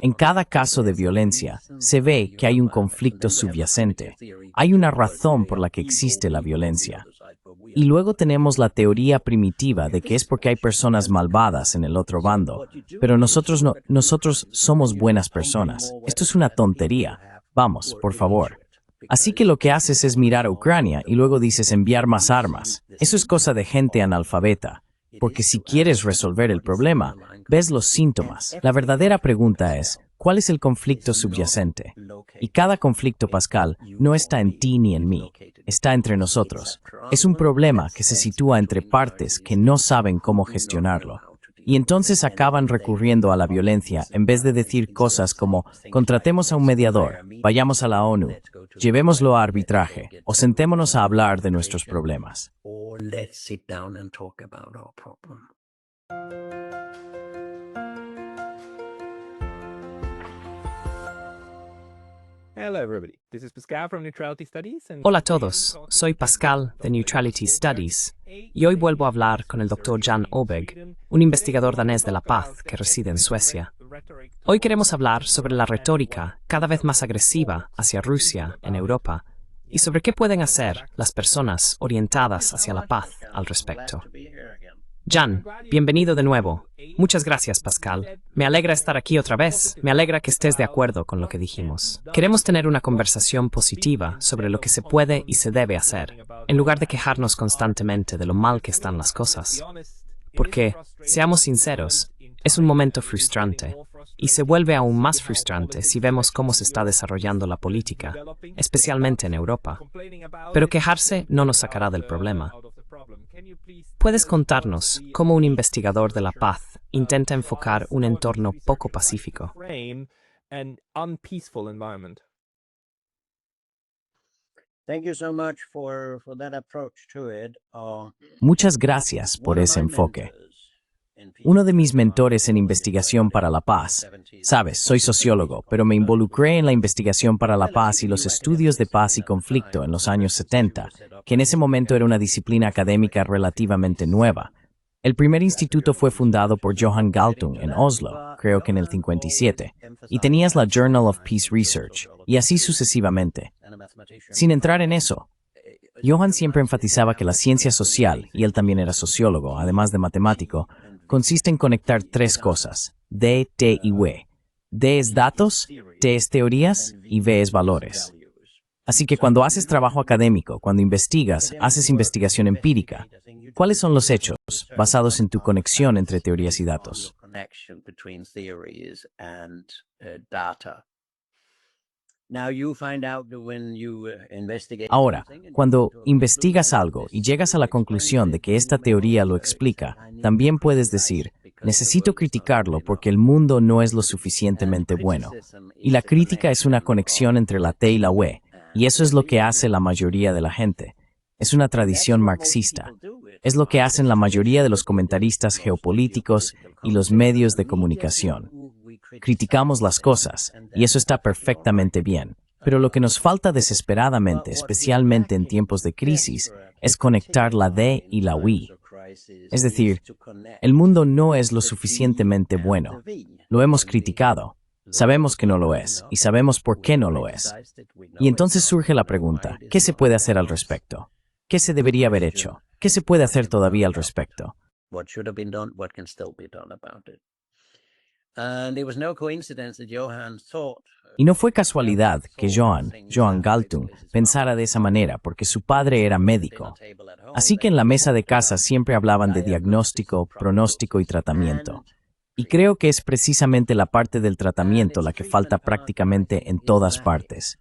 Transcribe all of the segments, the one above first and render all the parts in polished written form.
En cada caso de violencia, se ve que hay un conflicto subyacente. Hay una razón por la que existe la violencia. Y luego tenemos la teoría primitiva de que es porque hay personas malvadas en el otro bando. Pero nosotros no, nosotros somos buenas personas. Esto es una tontería. Vamos, por favor. Así que lo que haces es mirar a Ucrania y luego dices enviar más armas. Eso es cosa de gente analfabeta. Porque si quieres resolver el problema, ves los síntomas. La verdadera pregunta es, ¿cuál es el conflicto subyacente? Y cada conflicto, Pascal, no está en ti ni en mí. Está entre nosotros. Es un problema que se sitúa entre partes que no saben cómo gestionarlo. Y entonces acaban recurriendo a la violencia en vez de decir cosas como contratemos a un mediador, vayamos a la ONU, llevémoslo a arbitraje o sentémonos a hablar de nuestros problemas. Hola a todos, soy Pascal de Neutrality Studies y hoy vuelvo a hablar con el Dr. Jan Obeg, un investigador danés de la paz que reside en Suecia. Hoy queremos hablar sobre la retórica cada vez más agresiva hacia Rusia en Europa y sobre qué pueden hacer las personas orientadas hacia la paz al respecto. Jan, bienvenido de nuevo. Muchas gracias, Pascal. Me alegra estar aquí otra vez. Me alegra que estés de acuerdo con lo que dijimos. Queremos tener una conversación positiva sobre lo que se puede y se debe hacer, en lugar de quejarnos constantemente de lo mal que están las cosas. Porque, seamos sinceros, es un momento frustrante, y se vuelve aún más frustrante si vemos cómo se está desarrollando la política, especialmente en Europa. Pero quejarse no nos sacará del problema. ¿Puedes contarnos cómo un investigador de la paz intenta enfocar un entorno poco pacífico? Muchas gracias por ese enfoque. Uno de mis mentores en investigación para la paz, sabes, soy sociólogo, pero me involucré en la investigación para la paz y los estudios de paz y conflicto en los años 70, que en ese momento era una disciplina académica relativamente nueva. El primer instituto fue fundado por Johan Galtung en Oslo, creo que en el 57, y tenías la Journal of Peace Research, y así sucesivamente. Sin entrar en eso, Johan siempre enfatizaba que la ciencia social, y él también era sociólogo, además de matemático, consiste en conectar tres cosas, D, T y W. D es datos, T es teorías y V es valores. Así que cuando haces trabajo académico, cuando investigas, haces investigación empírica, ¿cuáles son los hechos basados en tu conexión entre teorías y datos? Ahora, cuando investigas algo y llegas a la conclusión de que esta teoría lo explica, también puedes decir, necesito criticarlo porque el mundo no es lo suficientemente bueno. Y la crítica es una conexión entre la T y la W, y eso es lo que hace la mayoría de la gente. Es una tradición marxista. Es lo que hacen la mayoría de los comentaristas geopolíticos y los medios de comunicación. Criticamos las cosas, y eso está perfectamente bien. Pero lo que nos falta desesperadamente, especialmente en tiempos de crisis, es conectar la D y la W. Es decir, el mundo no es lo suficientemente bueno. Lo hemos criticado. Sabemos que no lo es, y sabemos por qué no lo es. Y entonces surge la pregunta, ¿qué se puede hacer al respecto? ¿Qué se debería haber hecho? ¿Qué se puede hacer todavía al respecto? Y no fue casualidad que Johan Galtung, pensara de esa manera porque su padre era médico. Así que en la mesa de casa siempre hablaban de diagnóstico, pronóstico y tratamiento. Y creo que es precisamente la parte del tratamiento la que falta prácticamente en todas partes.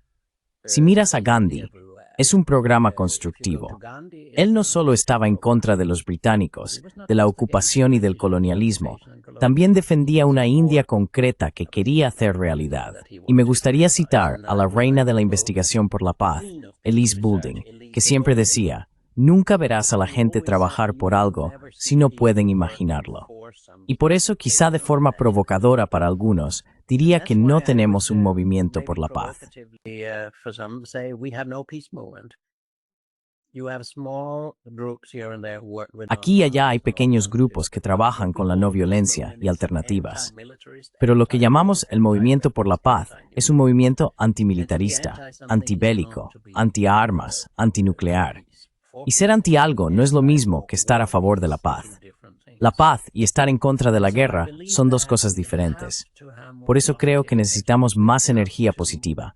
Si miras a Gandhi, es un programa constructivo. Él no solo estaba en contra de los británicos, de la ocupación y del colonialismo, también defendía una India concreta que quería hacer realidad. Y me gustaría citar a la reina de la investigación por la paz, Elise Goulding, que siempre decía, nunca verás a la gente trabajar por algo si no pueden imaginarlo. Y por eso, quizá de forma provocadora para algunos, diría que no tenemos un movimiento por la paz. Aquí y allá hay pequeños grupos que trabajan con la no violencia y alternativas. Pero lo que llamamos el movimiento por la paz es un movimiento antimilitarista, antibélico, antiarmas, antinuclear. Y ser anti algo no es lo mismo que estar a favor de la paz. La paz y estar en contra de la guerra son dos cosas diferentes. Por eso creo que necesitamos más energía positiva.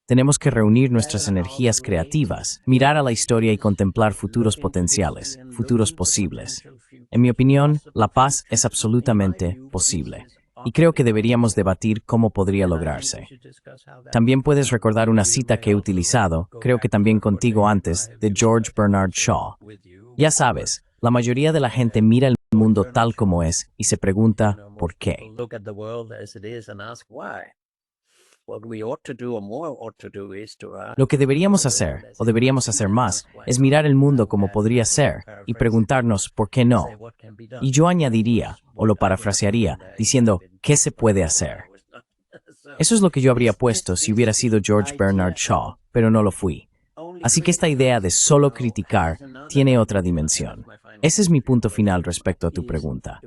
Tenemos que reunir nuestras energías creativas, mirar a la historia y contemplar futuros potenciales, futuros posibles. En mi opinión, la paz es absolutamente posible. Y creo que deberíamos debatir cómo podría lograrse. También puedes recordar una cita que he utilizado, creo que también contigo antes, de George Bernard Shaw. Ya sabes, la mayoría de la gente mira el mundo tal como es y se pregunta ¿por qué? Lo que deberíamos hacer, o deberíamos hacer más, es mirar el mundo como podría ser y preguntarnos ¿por qué no? Y yo añadiría, o lo parafrasearía, diciendo ¿qué se puede hacer? Eso es lo que yo habría puesto si hubiera sido George Bernard Shaw, pero no lo fui. Así que esta idea de solo criticar tiene otra dimensión. Ese es mi punto final respecto a tu pregunta.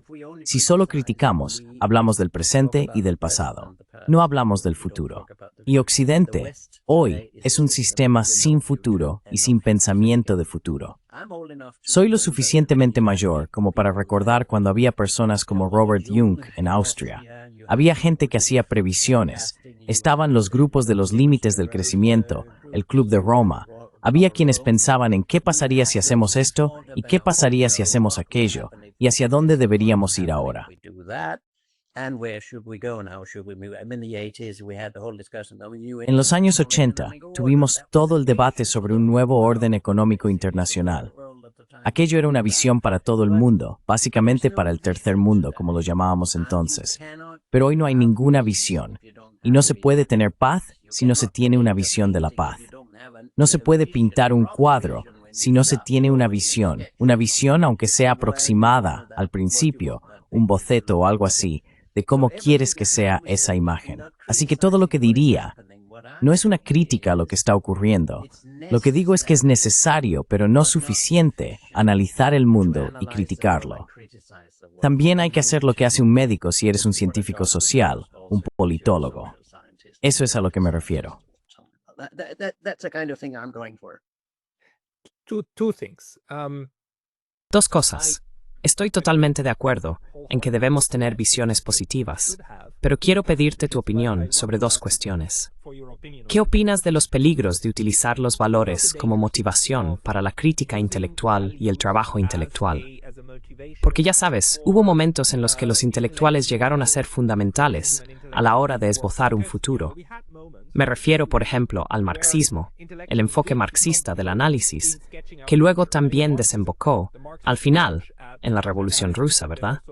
Si solo criticamos, hablamos del presente y del pasado. No hablamos del futuro. Y Occidente, hoy, es un sistema sin futuro y sin pensamiento de futuro. Soy lo suficientemente mayor como para recordar cuando había personas como Robert Jung en Austria. Había gente que hacía previsiones. Estaban los grupos de los límites del crecimiento, el Club de Roma. Había quienes pensaban en qué pasaría si hacemos esto y qué pasaría si hacemos aquello y hacia dónde deberíamos ir ahora. En los años 80, tuvimos todo el debate sobre un nuevo orden económico internacional. Aquello era una visión para todo el mundo, básicamente para el tercer mundo, como lo llamábamos entonces. Pero hoy no hay ninguna visión, y no se puede tener paz si no se tiene una visión de la paz. No se puede pintar un cuadro si no se tiene una visión aunque sea aproximada al principio, un boceto o algo así, de cómo quieres que sea esa imagen. Así que todo lo que diría no es una crítica a lo que está ocurriendo. Lo que digo es que es necesario, pero no suficiente, analizar el mundo y criticarlo. También hay que hacer lo que hace un médico si eres un científico social, un politólogo. Eso es a lo que me refiero. Dos cosas. Estoy totalmente de acuerdo en que debemos tener visiones positivas, pero quiero pedirte tu opinión sobre dos cuestiones. ¿Qué opinas de los peligros de utilizar los valores como motivación para la crítica intelectual y el trabajo intelectual? Porque ya sabes, hubo momentos en los que los intelectuales llegaron a ser fundamentales a la hora de esbozar un futuro. Me refiero, por ejemplo, al marxismo, el enfoque marxista del análisis, que luego también desembocó, al final, en la Revolución Rusa, ¿verdad?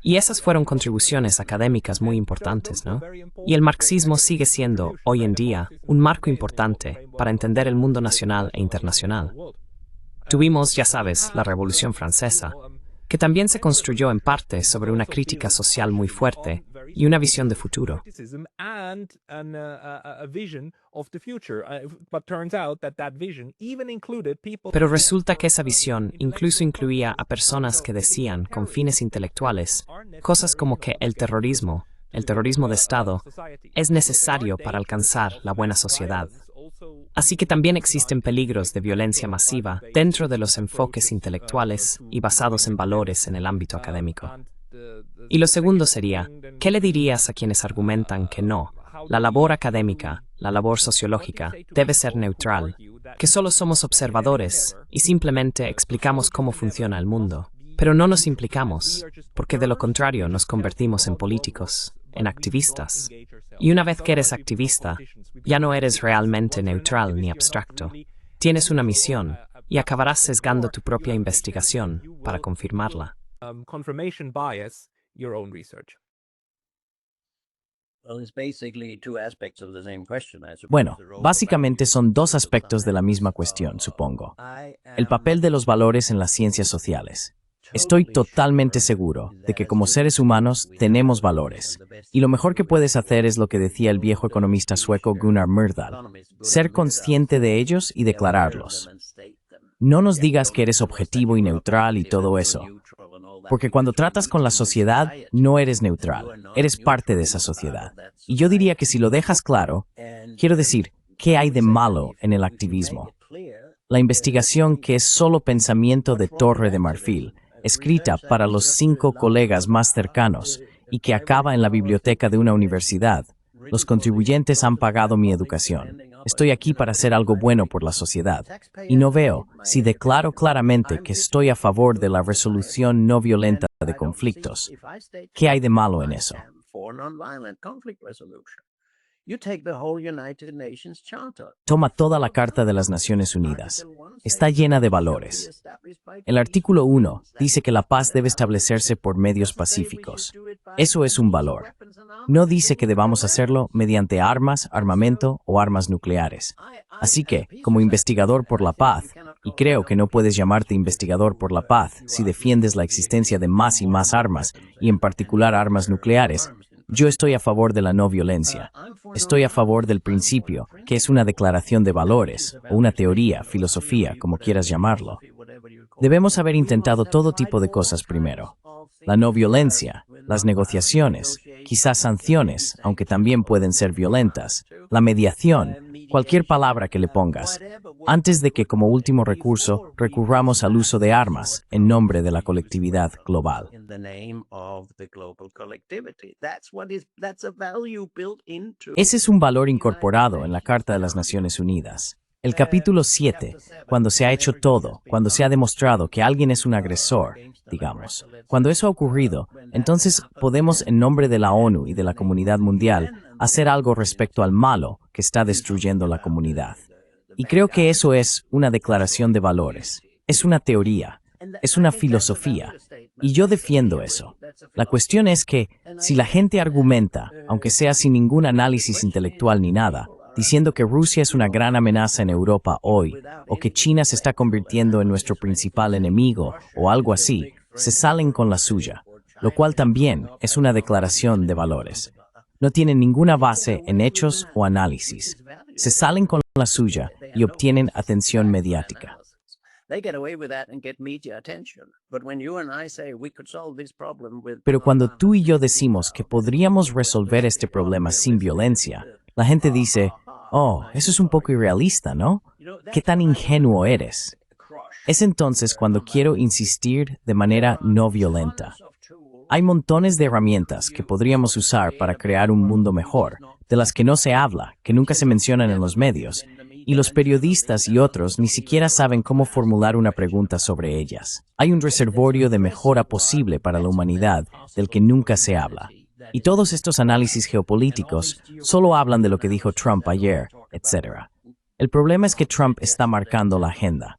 Y esas fueron contribuciones académicas muy importantes, ¿no? Y el marxismo sigue siendo, hoy en día, un marco importante para entender el mundo nacional e internacional. Tuvimos, ya sabes, la Revolución Francesa, que también se construyó en parte sobre una crítica social muy fuerte y una visión de futuro. Pero resulta que esa visión incluso incluía a personas que decían, con fines intelectuales, cosas como que el terrorismo de Estado, es necesario para alcanzar la buena sociedad. Así que también existen peligros de violencia masiva dentro de los enfoques intelectuales y basados en valores en el ámbito académico. Y lo segundo sería, ¿qué le dirías a quienes argumentan que no? La labor académica, la labor sociológica, debe ser neutral, que solo somos observadores y simplemente explicamos cómo funciona el mundo. Pero no nos implicamos, porque de lo contrario nos convertimos en políticos, en activistas. Y una vez que eres activista, ya no eres realmente neutral ni abstracto. Tienes una misión y acabarás sesgando tu propia investigación para confirmarla. Bueno, básicamente son dos aspectos de la misma cuestión, supongo. El papel de los valores en las ciencias sociales. Estoy totalmente seguro de que como seres humanos tenemos valores. Y lo mejor que puedes hacer es lo que decía el viejo economista sueco Gunnar Myrdal, ser consciente de ellos y declararlos. No nos digas que eres objetivo y neutral y todo eso. Porque cuando tratas con la sociedad, no eres neutral, eres parte de esa sociedad. Y yo diría que si lo dejas claro, quiero decir, ¿qué hay de malo en el activismo? La investigación, que es solo pensamiento de Torre de Marfil, escrita para los 5 colegas más cercanos y que acaba en la biblioteca de una universidad. Los contribuyentes han pagado mi educación. Estoy aquí para hacer algo bueno por la sociedad. Y no veo si declaro claramente que estoy a favor de la resolución no violenta de conflictos. ¿Qué hay de malo en eso? Toma toda la Carta de las Naciones Unidas. Está llena de valores. El artículo 1 dice que la paz debe establecerse por medios pacíficos. Eso es un valor. No dice que debamos hacerlo mediante armas, armamento o armas nucleares. Así que, como investigador por la paz, y creo que no puedes llamarte investigador por la paz si defiendes la existencia de más y más armas, y en particular armas nucleares, yo estoy a favor de la no violencia. Estoy a favor del principio, que es una declaración de valores, o una teoría, filosofía, como quieras llamarlo. Debemos haber intentado todo tipo de cosas primero. La no violencia, las negociaciones, quizás sanciones, aunque también pueden ser violentas, la mediación, cualquier palabra que le pongas, antes de que como último recurso recurramos al uso de armas en nombre de la colectividad global. Ese es un valor incorporado en la Carta de las Naciones Unidas. El capítulo 7, cuando se ha hecho todo, cuando se ha demostrado que alguien es un agresor, digamos. Cuando eso ha ocurrido, entonces podemos, en nombre de la ONU y de la comunidad mundial, hacer algo respecto al malo que está destruyendo la comunidad. Y creo que eso es una declaración de valores. Es una teoría. Es una filosofía. Y yo defiendo eso. La cuestión es que, si la gente argumenta, aunque sea sin ningún análisis intelectual ni nada, diciendo que Rusia es una gran amenaza en Europa hoy, o que China se está convirtiendo en nuestro principal enemigo, o algo así, se salen con la suya, lo cual también es una declaración de valores. No tienen ninguna base en hechos o análisis. Se salen con la suya y obtienen atención mediática. Pero cuando tú y yo decimos que podríamos resolver este problema sin violencia, la gente dice, oh, eso es un poco irrealista, ¿no? ¿Qué tan ingenuo eres? Es entonces cuando quiero insistir de manera no violenta. Hay montones de herramientas que podríamos usar para crear un mundo mejor, de las que no se habla, que nunca se mencionan en los medios, y los periodistas y otros ni siquiera saben cómo formular una pregunta sobre ellas. Hay un reservorio de mejora posible para la humanidad del que nunca se habla. Y todos estos análisis geopolíticos solo hablan de lo que dijo Trump ayer, etc. El problema es que Trump está marcando la agenda.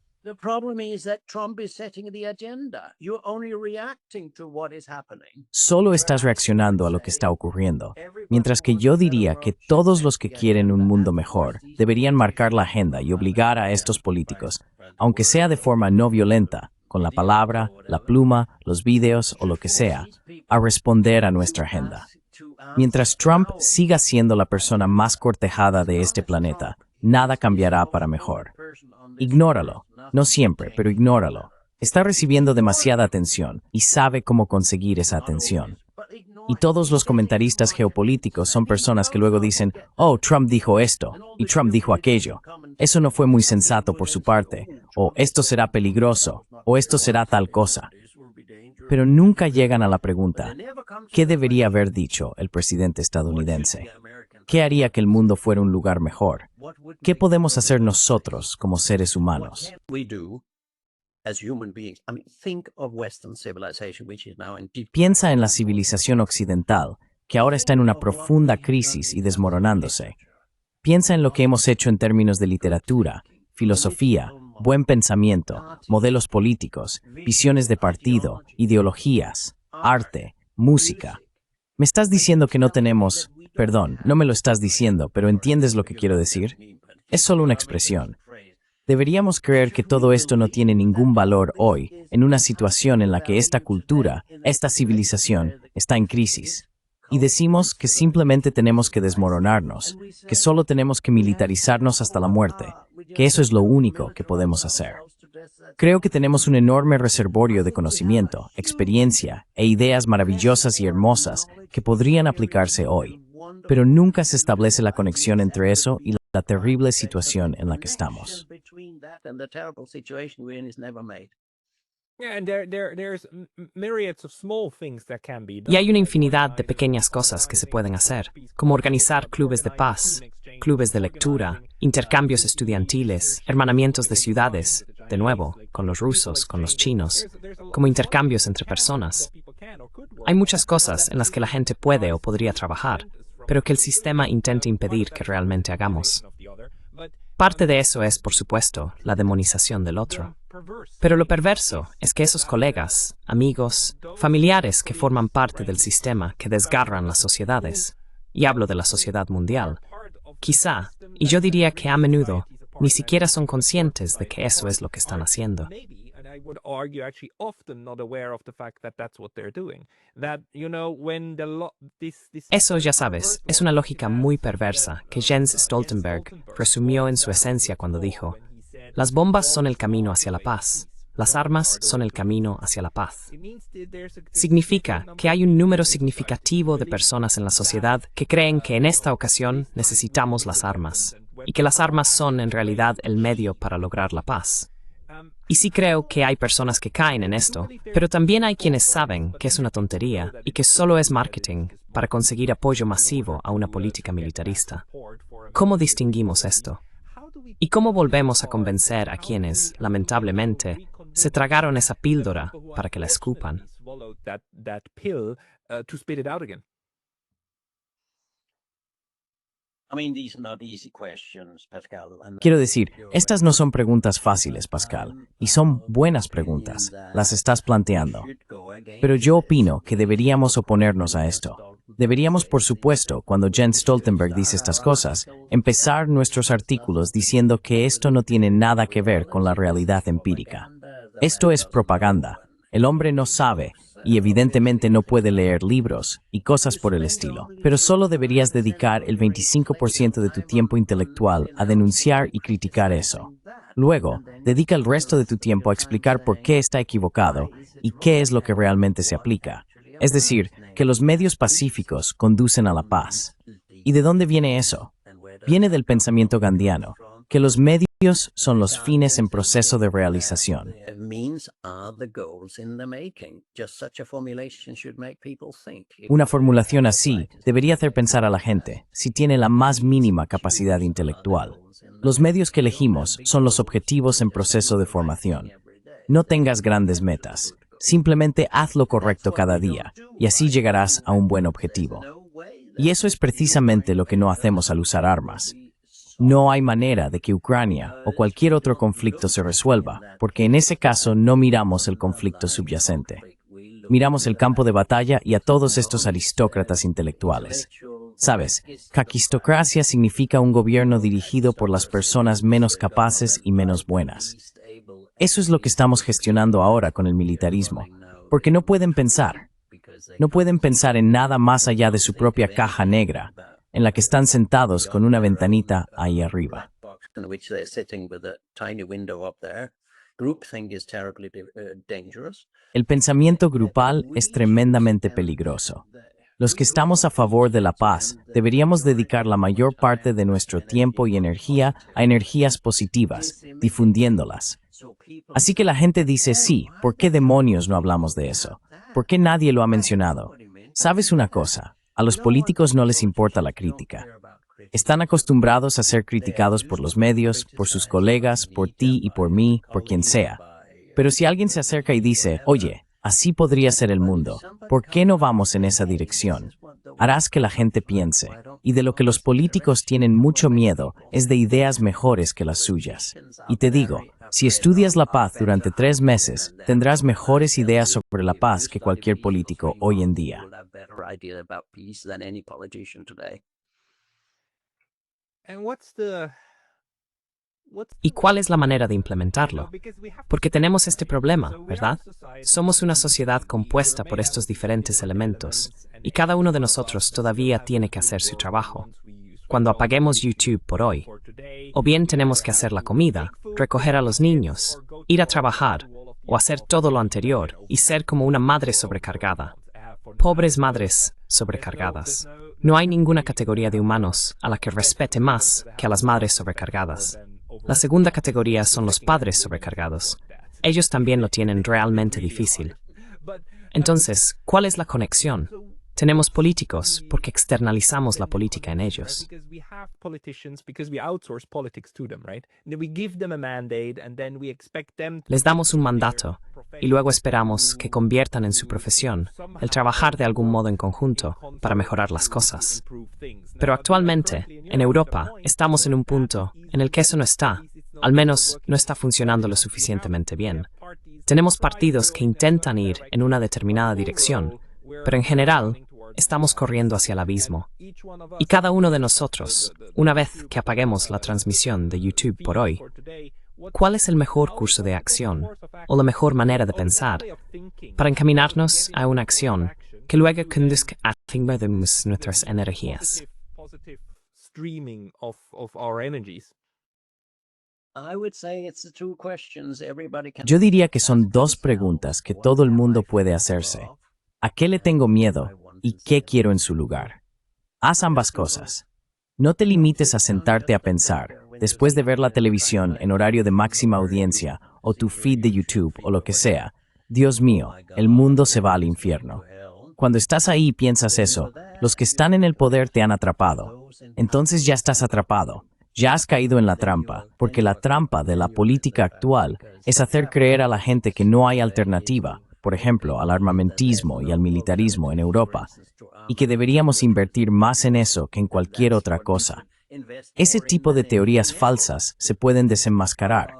Solo estás reaccionando a lo que está ocurriendo, mientras que yo diría que todos los que quieren un mundo mejor deberían marcar la agenda y obligar a estos políticos, aunque sea de forma no violenta, con la palabra, la pluma, los vídeos o lo que sea, a responder a nuestra agenda. Mientras Trump siga siendo la persona más cortejada de este planeta, nada cambiará para mejor. Ignóralo. No siempre, pero ignóralo. Está recibiendo demasiada atención y sabe cómo conseguir esa atención. Y todos los comentaristas geopolíticos son personas que luego dicen, oh, Trump dijo esto, y Trump dijo aquello. Eso no fue muy sensato por su parte, o esto será peligroso, o esto será tal cosa. Pero nunca llegan a la pregunta, ¿qué debería haber dicho el presidente estadounidense? ¿Qué haría que el mundo fuera un lugar mejor? ¿Qué podemos hacer nosotros como seres humanos? Piensa en la civilización occidental, que ahora está en una profunda crisis y desmoronándose. Piensa en lo que hemos hecho en términos de literatura, filosofía, buen pensamiento, modelos políticos, visiones de partido, ideologías, arte, música. ¿Me estás diciendo que no tenemos... Perdón, no me lo estás diciendo, pero ¿entiendes lo que quiero decir? Es solo una expresión. Deberíamos creer que todo esto no tiene ningún valor hoy, en una situación en la que esta cultura, esta civilización, está en crisis. Y decimos que simplemente tenemos que desmoronarnos, que solo tenemos que militarizarnos hasta la muerte, que eso es lo único que podemos hacer. Creo que tenemos un enorme reservorio de conocimiento, experiencia e ideas maravillosas y hermosas que podrían aplicarse hoy, pero nunca se establece la conexión entre eso y la terrible situación en la que estamos. Y hay una infinidad de pequeñas cosas que se pueden hacer, como organizar clubes de paz, clubes de lectura, intercambios estudiantiles, hermanamientos de ciudades, de nuevo, con los rusos, con los chinos, como intercambios entre personas. Hay muchas cosas en las que la gente puede o podría trabajar, pero que el sistema intenta impedir que realmente hagamos. Parte de eso es, por supuesto, la demonización del otro. Pero lo perverso es que esos colegas, amigos, familiares que forman parte del sistema que desgarran las sociedades, y hablo de la sociedad mundial, quizá, y yo diría que a menudo, ni siquiera son conscientes de que eso es lo que están haciendo. Eso, ya sabes, es una lógica muy perversa que Jens Stoltenberg resumió en su esencia cuando dijo: las bombas son el camino hacia la paz, las armas son el camino hacia la paz. Significa que hay un número significativo de personas en la sociedad que creen que en esta ocasión necesitamos las armas, y que las armas son en realidad el medio para lograr la paz. Y sí creo que hay personas que caen en esto, pero también hay quienes saben que es una tontería y que solo es marketing para conseguir apoyo masivo a una política militarista. ¿Cómo distinguimos esto? ¿Y cómo volvemos a convencer a quienes, lamentablemente, se tragaron esa píldora para que la escupan? Quiero decir, estas no son preguntas fáciles, Pascal, y son buenas preguntas, las estás planteando. Pero yo opino que deberíamos oponernos a esto. Deberíamos, por supuesto, cuando Jens Stoltenberg dice estas cosas, empezar nuestros artículos diciendo que esto no tiene nada que ver con la realidad empírica. Esto es propaganda. El hombre no sabe, y evidentemente no puede leer libros y cosas por el estilo. Pero solo deberías dedicar el 25% de tu tiempo intelectual a denunciar y criticar eso. Luego, dedica el resto de tu tiempo a explicar por qué está equivocado y qué es lo que realmente se aplica. Es decir, que los medios pacíficos conducen a la paz. ¿Y de dónde viene eso? Viene del pensamiento gandhiano, que los medios son los fines en proceso de realización. Una formulación así debería hacer pensar a la gente, si tiene la más mínima capacidad intelectual. Los medios que elegimos son los objetivos en proceso de formación. No tengas grandes metas. Simplemente haz lo correcto cada día, y así llegarás a un buen objetivo. Y eso es precisamente lo que no hacemos al usar armas. No hay manera de que Ucrania o cualquier otro conflicto se resuelva, porque en ese caso no miramos el conflicto subyacente. Miramos el campo de batalla y a todos estos aristócratas intelectuales. Sabes, caquistocracia significa un gobierno dirigido por las personas menos capaces y menos buenas. Eso es lo que estamos gestionando ahora con el militarismo, porque no pueden pensar. No pueden pensar en nada más allá de su propia caja negra, en la que están sentados con una ventanita ahí arriba. El pensamiento grupal es tremendamente peligroso. Los que estamos a favor de la paz deberíamos dedicar la mayor parte de nuestro tiempo y energía a energías positivas, difundiéndolas. Así que la gente dice, sí, ¿por qué demonios no hablamos de eso? ¿Por qué nadie lo ha mencionado? ¿Sabes una cosa? A los políticos no les importa la crítica. Están acostumbrados a ser criticados por los medios, por sus colegas, por ti y por mí, por quien sea. Pero si alguien se acerca y dice, oye, así podría ser el mundo, ¿por qué no vamos en esa dirección? Harás que la gente piense, y de lo que los políticos tienen mucho miedo es de ideas mejores que las suyas. Y te digo, si estudias la paz durante 3 meses, tendrás mejores ideas sobre la paz que cualquier político hoy en día. ¿Y cuál es la manera de implementarlo? Porque tenemos este problema, ¿verdad? Somos una sociedad compuesta por estos diferentes elementos, y cada uno de nosotros todavía tiene que hacer su trabajo. cuando apaguemos YouTube por hoy. O bien tenemos que hacer la comida, recoger a los niños, ir a trabajar, o hacer todo lo anterior y ser como una madre sobrecargada. Pobres madres sobrecargadas. No hay ninguna categoría de humanos a la que respete más que a las madres sobrecargadas. La segunda categoría son los padres sobrecargados. Ellos también lo tienen realmente difícil. Entonces, ¿cuál es la conexión? Tenemos políticos porque externalizamos la política en ellos. Les damos un mandato y luego esperamos que conviertan en su profesión el trabajar de algún modo en conjunto para mejorar las cosas. Pero actualmente, en Europa, estamos en un punto en el que eso no está, al menos no está funcionando lo suficientemente bien. Tenemos partidos que intentan ir en una determinada dirección, pero en general, estamos corriendo hacia el abismo. Y cada uno de nosotros, una vez que apaguemos la transmisión de YouTube por hoy, ¿cuál es el mejor curso de acción o la mejor manera de pensar para encaminarnos a una acción que luego conduzca a nuestras energías? Yo diría que son dos preguntas que todo el mundo puede hacerse. ¿A qué le tengo miedo y qué quiero en su lugar? Haz ambas cosas. No te limites a sentarte a pensar, después de ver la televisión en horario de máxima audiencia o tu feed de YouTube o lo que sea. Dios mío, el mundo se va al infierno. Cuando estás ahí y piensas eso, los que están en el poder te han atrapado. Entonces ya estás atrapado. Ya has caído en la trampa, porque la trampa de la política actual es hacer creer a la gente que no hay alternativa, por ejemplo, al armamentismo y al militarismo en Europa, y que deberíamos invertir más en eso que en cualquier otra cosa. Ese tipo de teorías falsas se pueden desenmascarar.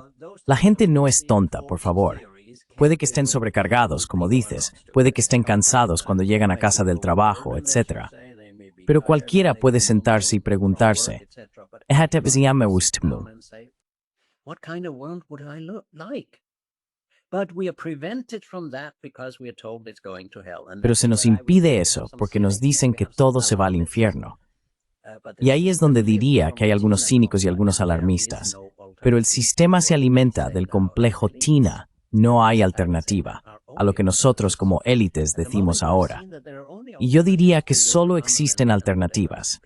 La gente no es tonta, por favor. Puede que estén sobrecargados, como dices, puede que estén cansados cuando llegan a casa del trabajo, etc. Pero cualquiera puede sentarse y preguntarse, what kind of world would I look like? But we are prevented from that because we are told it's going to hell. Pero se nos impide eso porque nos dicen que todo se va al infierno. Y ahí es donde diría que hay algunos cínicos y algunos alarmistas. Pero el sistema se alimenta del complejo TINA, no hay alternativa, a lo que nosotros como élites decimos ahora. Y yo diría que solo existen alternativas.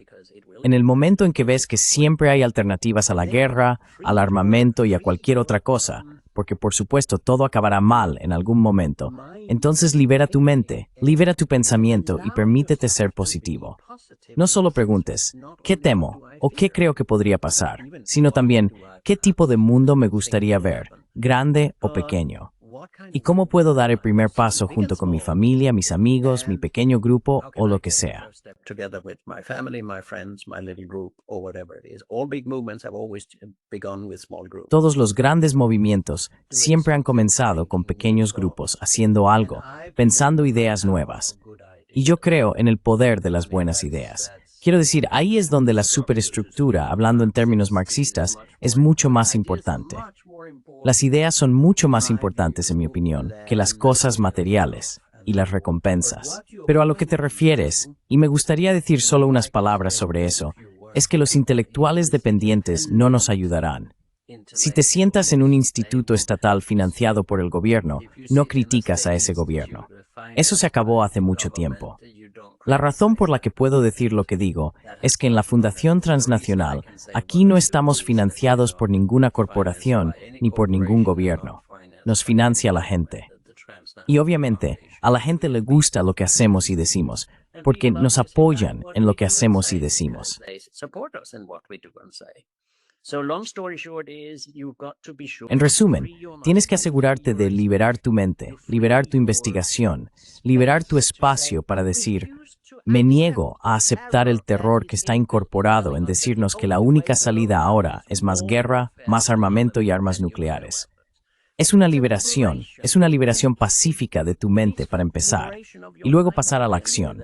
En el momento en que ves que siempre hay alternativas a la guerra, al armamento y a cualquier otra cosa, porque por supuesto todo acabará mal en algún momento, entonces libera tu mente, libera tu pensamiento y permítete ser positivo. No solo preguntes, ¿qué temo o qué creo que podría pasar?, sino también, ¿qué tipo de mundo me gustaría ver, grande o pequeño? ¿Y cómo puedo dar el primer paso junto con mi familia, mis amigos, mi pequeño grupo o lo que sea? Todos los grandes movimientos siempre han comenzado con pequeños grupos haciendo algo, pensando ideas nuevas. Y yo creo en el poder de las buenas ideas. Quiero decir, ahí es donde la superestructura, hablando en términos marxistas, es mucho más importante. Las ideas son mucho más importantes, en mi opinión, que las cosas materiales y las recompensas. Pero a lo que te refieres, y me gustaría decir solo unas palabras sobre eso, es que los intelectuales dependientes no nos ayudarán. Si te sientas en un instituto estatal financiado por el gobierno, no criticas a ese gobierno. Eso se acabó hace mucho tiempo. La razón por la que puedo decir lo que digo es que en la Fundación Transnacional aquí no estamos financiados por ninguna corporación ni por ningún gobierno. Nos financia la gente. Y obviamente, a la gente le gusta lo que hacemos y decimos, porque nos apoyan en lo que hacemos y decimos. En resumen, tienes que asegurarte de liberar tu mente, liberar tu investigación, liberar tu espacio para decir, me niego a aceptar el terror que está incorporado en decirnos que la única salida ahora es más guerra, más armamento y armas nucleares. Es una liberación pacífica de tu mente para empezar, y luego pasar a la acción.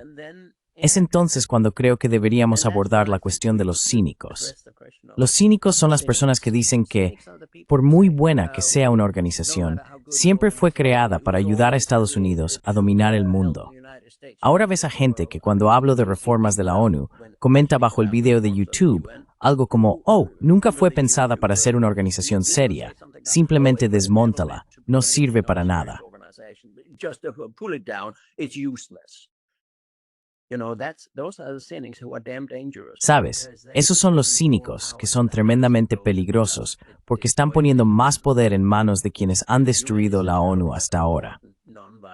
Es entonces cuando creo que deberíamos abordar la cuestión de los cínicos. Los cínicos son las personas que dicen que, por muy buena que sea una organización, siempre fue creada para ayudar a Estados Unidos a dominar el mundo. Ahora ves a gente que cuando hablo de reformas de la ONU, comenta bajo el video de YouTube algo como, oh, nunca fue pensada para ser una organización seria, simplemente desmóntala, no sirve para nada. Sabes, esos son los cínicos que son tremendamente peligrosos porque están poniendo más poder en manos de quienes han destruido la ONU hasta ahora.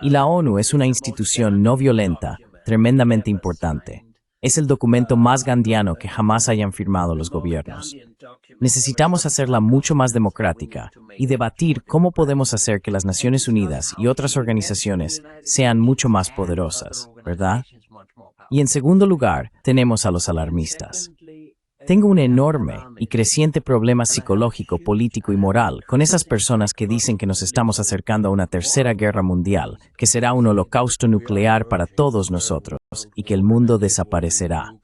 Y la ONU es una institución no violenta, tremendamente importante. Es el documento más gandhiano que jamás hayan firmado los gobiernos. Necesitamos hacerla mucho más democrática y debatir cómo podemos hacer que las Naciones Unidas y otras organizaciones sean mucho más poderosas, ¿verdad? Y en segundo lugar, tenemos a los alarmistas. Tengo un enorme y creciente problema psicológico, político y moral con esas personas que dicen que nos estamos acercando a una tercera guerra mundial, que será un holocausto nuclear para todos nosotros y que el mundo desaparecerá.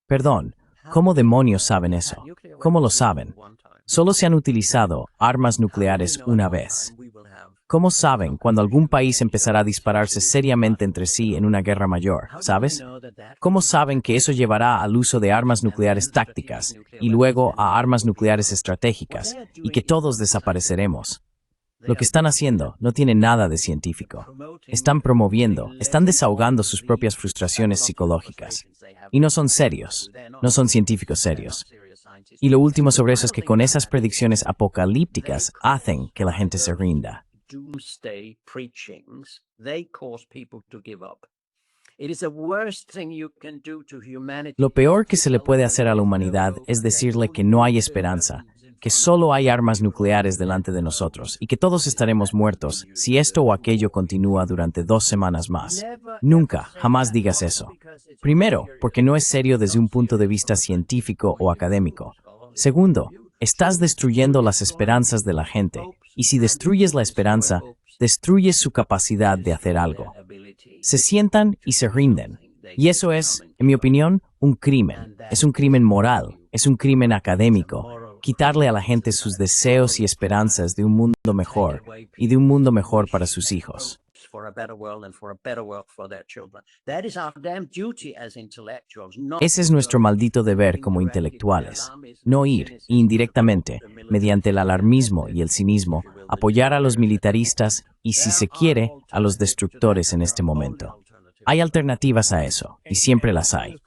Perdón, ¿cómo demonios saben eso? ¿Cómo lo saben? Solo se han utilizado armas nucleares una vez. ¿Cómo saben cuando algún país empezará a dispararse seriamente entre sí en una guerra mayor, sabes? ¿Cómo saben que eso llevará al uso de armas nucleares tácticas y luego a armas nucleares estratégicas y que todos desapareceremos? Lo que están haciendo no tiene nada de científico. Están promoviendo, están desahogando sus propias frustraciones psicológicas. Y no son serios, no son científicos serios. Y lo último sobre eso es que con esas predicciones apocalípticas hacen que la gente se rinda. Doomsday preachings, they cause people to give up. It is the worst thing you can do to humanity. Lo peor que se le puede hacer a la humanidad es decirle que no hay esperanza, que solo hay armas nucleares delante de nosotros y que todos estaremos muertos si esto o aquello continúa durante 2 semanas más. Nunca, jamás digas eso. Primero, porque no es serio desde un punto de vista científico o académico. Segundo, estás destruyendo las esperanzas de la gente. Y si destruyes la esperanza, destruyes su capacidad de hacer algo. Se sientan y se rinden. Y eso es, en mi opinión, un crimen. Es un crimen moral, es un crimen académico. Quitarle a la gente sus deseos y esperanzas de un mundo mejor y de un mundo mejor para sus hijos. Ese es nuestro maldito deber como intelectuales. No ir, indirectamente, mediante el alarmismo y el cinismo, apoyar a los militaristas y, si se quiere, a los destructores en este momento. Hay alternativas a eso, y siempre las hay.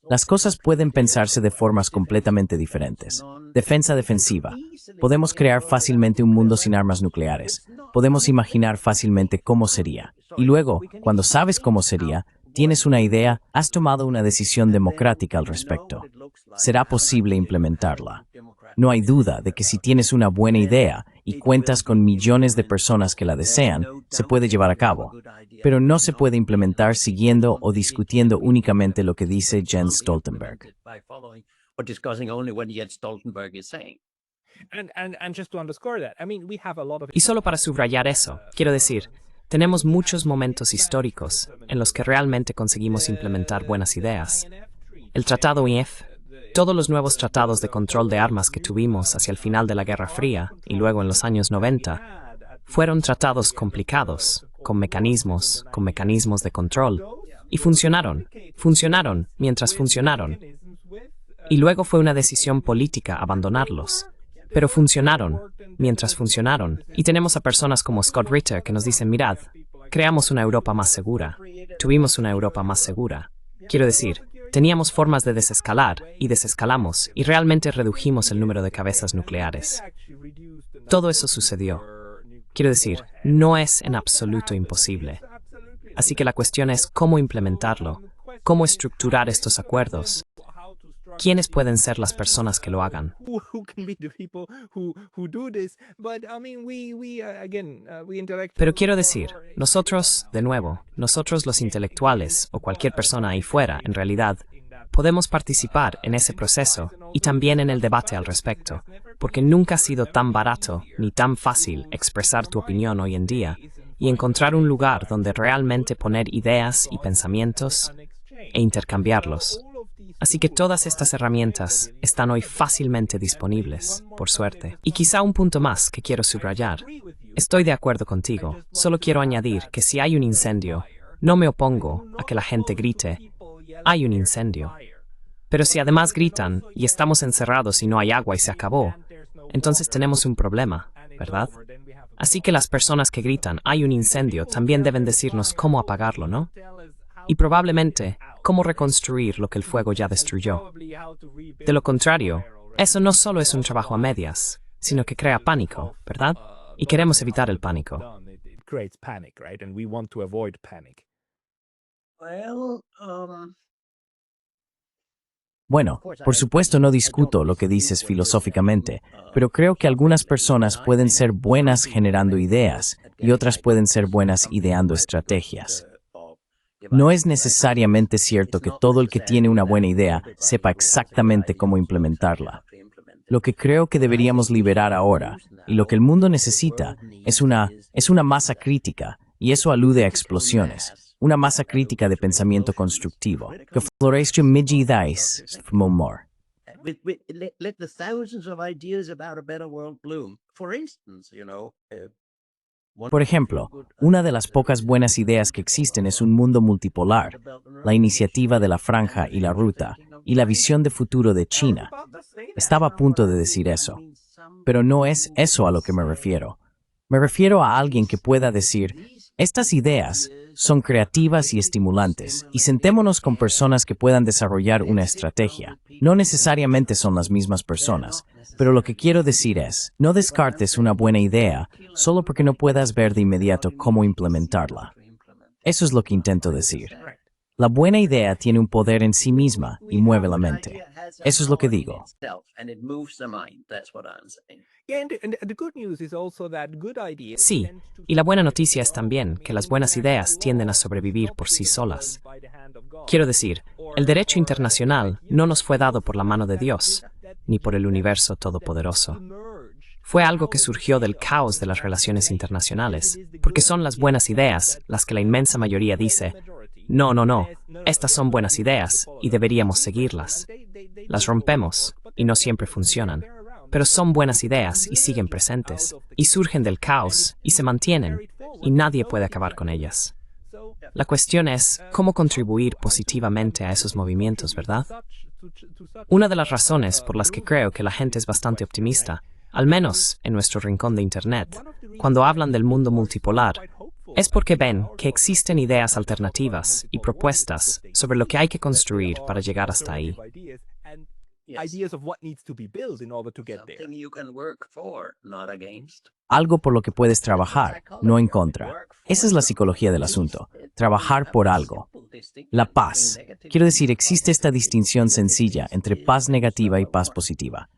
Las cosas pueden pensarse de formas completamente diferentes. Defensa defensiva. Podemos crear fácilmente un mundo sin armas nucleares. Podemos imaginar fácilmente cómo sería. Y luego, cuando sabes cómo sería, tienes una idea, has tomado una decisión democrática al respecto. Será posible implementarla. No hay duda de que si tienes una buena idea y cuentas con millones de personas que la desean, se puede llevar a cabo. Pero no se puede implementar siguiendo o discutiendo únicamente lo que dice Jens Stoltenberg. Y solo para subrayar eso, quiero decir, tenemos muchos momentos históricos en los que realmente conseguimos implementar buenas ideas. El Tratado INF, todos los nuevos tratados de control de armas que tuvimos hacia el final de la Guerra Fría y luego en los años 90, fueron tratados complicados, con mecanismos de control, y funcionaron mientras funcionaron. Y luego fue una decisión política abandonarlos, pero funcionaron mientras funcionaron. Y tenemos a personas como Scott Ritter que nos dicen, mirad, creamos una Europa más segura, tuvimos una Europa más segura. Quiero decir, teníamos formas de desescalar y desescalamos y realmente redujimos el número de cabezas nucleares. Todo eso sucedió. Quiero decir, no es en absoluto imposible. Así que la cuestión es cómo implementarlo, cómo estructurar estos acuerdos. ¿Quiénes pueden ser las personas que lo hagan? Pero quiero decir, nosotros, de nuevo, nosotros los intelectuales o cualquier persona ahí fuera, en realidad, podemos participar en ese proceso y también en el debate al respecto, porque nunca ha sido tan barato ni tan fácil expresar tu opinión hoy en día y encontrar un lugar donde realmente poner ideas y pensamientos e intercambiarlos. Así que todas estas herramientas están hoy fácilmente disponibles, por suerte. Y quizá un punto más que quiero subrayar. Estoy de acuerdo contigo. Solo quiero añadir que si hay un incendio, no me opongo a que la gente grite, hay un incendio. Pero si además gritan y estamos encerrados y no hay agua y se acabó, entonces tenemos un problema, ¿verdad? Así que las personas que gritan, hay un incendio, también deben decirnos cómo apagarlo, ¿no? Y probablemente, cómo reconstruir lo que el fuego ya destruyó. De lo contrario, eso no solo es un trabajo a medias, sino que crea pánico, ¿verdad? Y queremos evitar el pánico. Well, Bueno, por supuesto no discuto lo que dices filosóficamente, pero creo que algunas personas pueden ser buenas generando ideas y otras pueden ser buenas ideando estrategias. No es necesariamente cierto que todo el que tiene una buena idea sepa exactamente cómo implementarla. Lo que creo que deberíamos liberar ahora, y lo que el mundo necesita, es una masa crítica, y eso alude a explosiones, una masa crítica de pensamiento constructivo, que florezca medidais humor. let the thousands of ideas about a better world bloom. For instance, Por ejemplo, una de las pocas buenas ideas que existen es un mundo multipolar, la iniciativa de la Franja y la Ruta, y la visión de futuro de China. Estaba a punto de decir eso, pero no es eso a lo que me refiero. Me refiero a alguien que pueda decir, estas ideas son creativas y estimulantes, y sentémonos con personas que puedan desarrollar una estrategia. No necesariamente son las mismas personas, pero lo que quiero decir es, no descartes una buena idea solo porque no puedas ver de inmediato cómo implementarla. Eso es lo que intento decir. La buena idea tiene un poder en sí misma y mueve la mente. Eso es lo que digo. Sí, y la buena noticia es también que las buenas ideas tienden a sobrevivir por sí solas. Quiero decir, el derecho internacional no nos fue dado por la mano de Dios, ni por el universo todopoderoso. Fue algo que surgió del caos de las relaciones internacionales, porque son las buenas ideas las que la inmensa mayoría dice, no, estas son buenas ideas y deberíamos seguirlas. Las rompemos y no siempre funcionan, pero son buenas ideas y siguen presentes, y surgen del caos y se mantienen, y nadie puede acabar con ellas. La cuestión es cómo contribuir positivamente a esos movimientos, ¿verdad? Una de las razones por las que creo que la gente es bastante optimista, al menos en nuestro rincón de Internet, cuando hablan del mundo multipolar, es porque ven que existen ideas alternativas y propuestas sobre lo que hay que construir para llegar hasta ahí. Algo por lo que puedes trabajar, no en contra. Esa es la psicología del asunto. Trabajar por algo. La paz. Quiero decir, existe esta distinción sencilla entre paz negativa y paz positiva.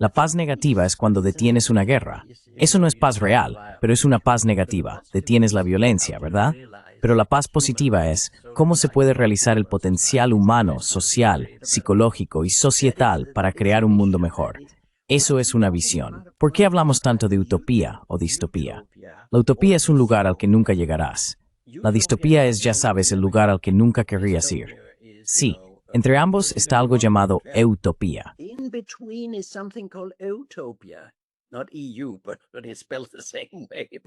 La paz negativa es cuando detienes una guerra. Eso no es paz real, pero es una paz negativa. Detienes la violencia, ¿verdad? Pero la paz positiva es cómo se puede realizar el potencial humano, social, psicológico y societal para crear un mundo mejor. Eso es una visión. ¿Por qué hablamos tanto de utopía o distopía? La utopía es un lugar al que nunca llegarás. La distopía es, ya sabes, el lugar al que nunca querrías ir. Sí, entre ambos está algo llamado eutopía.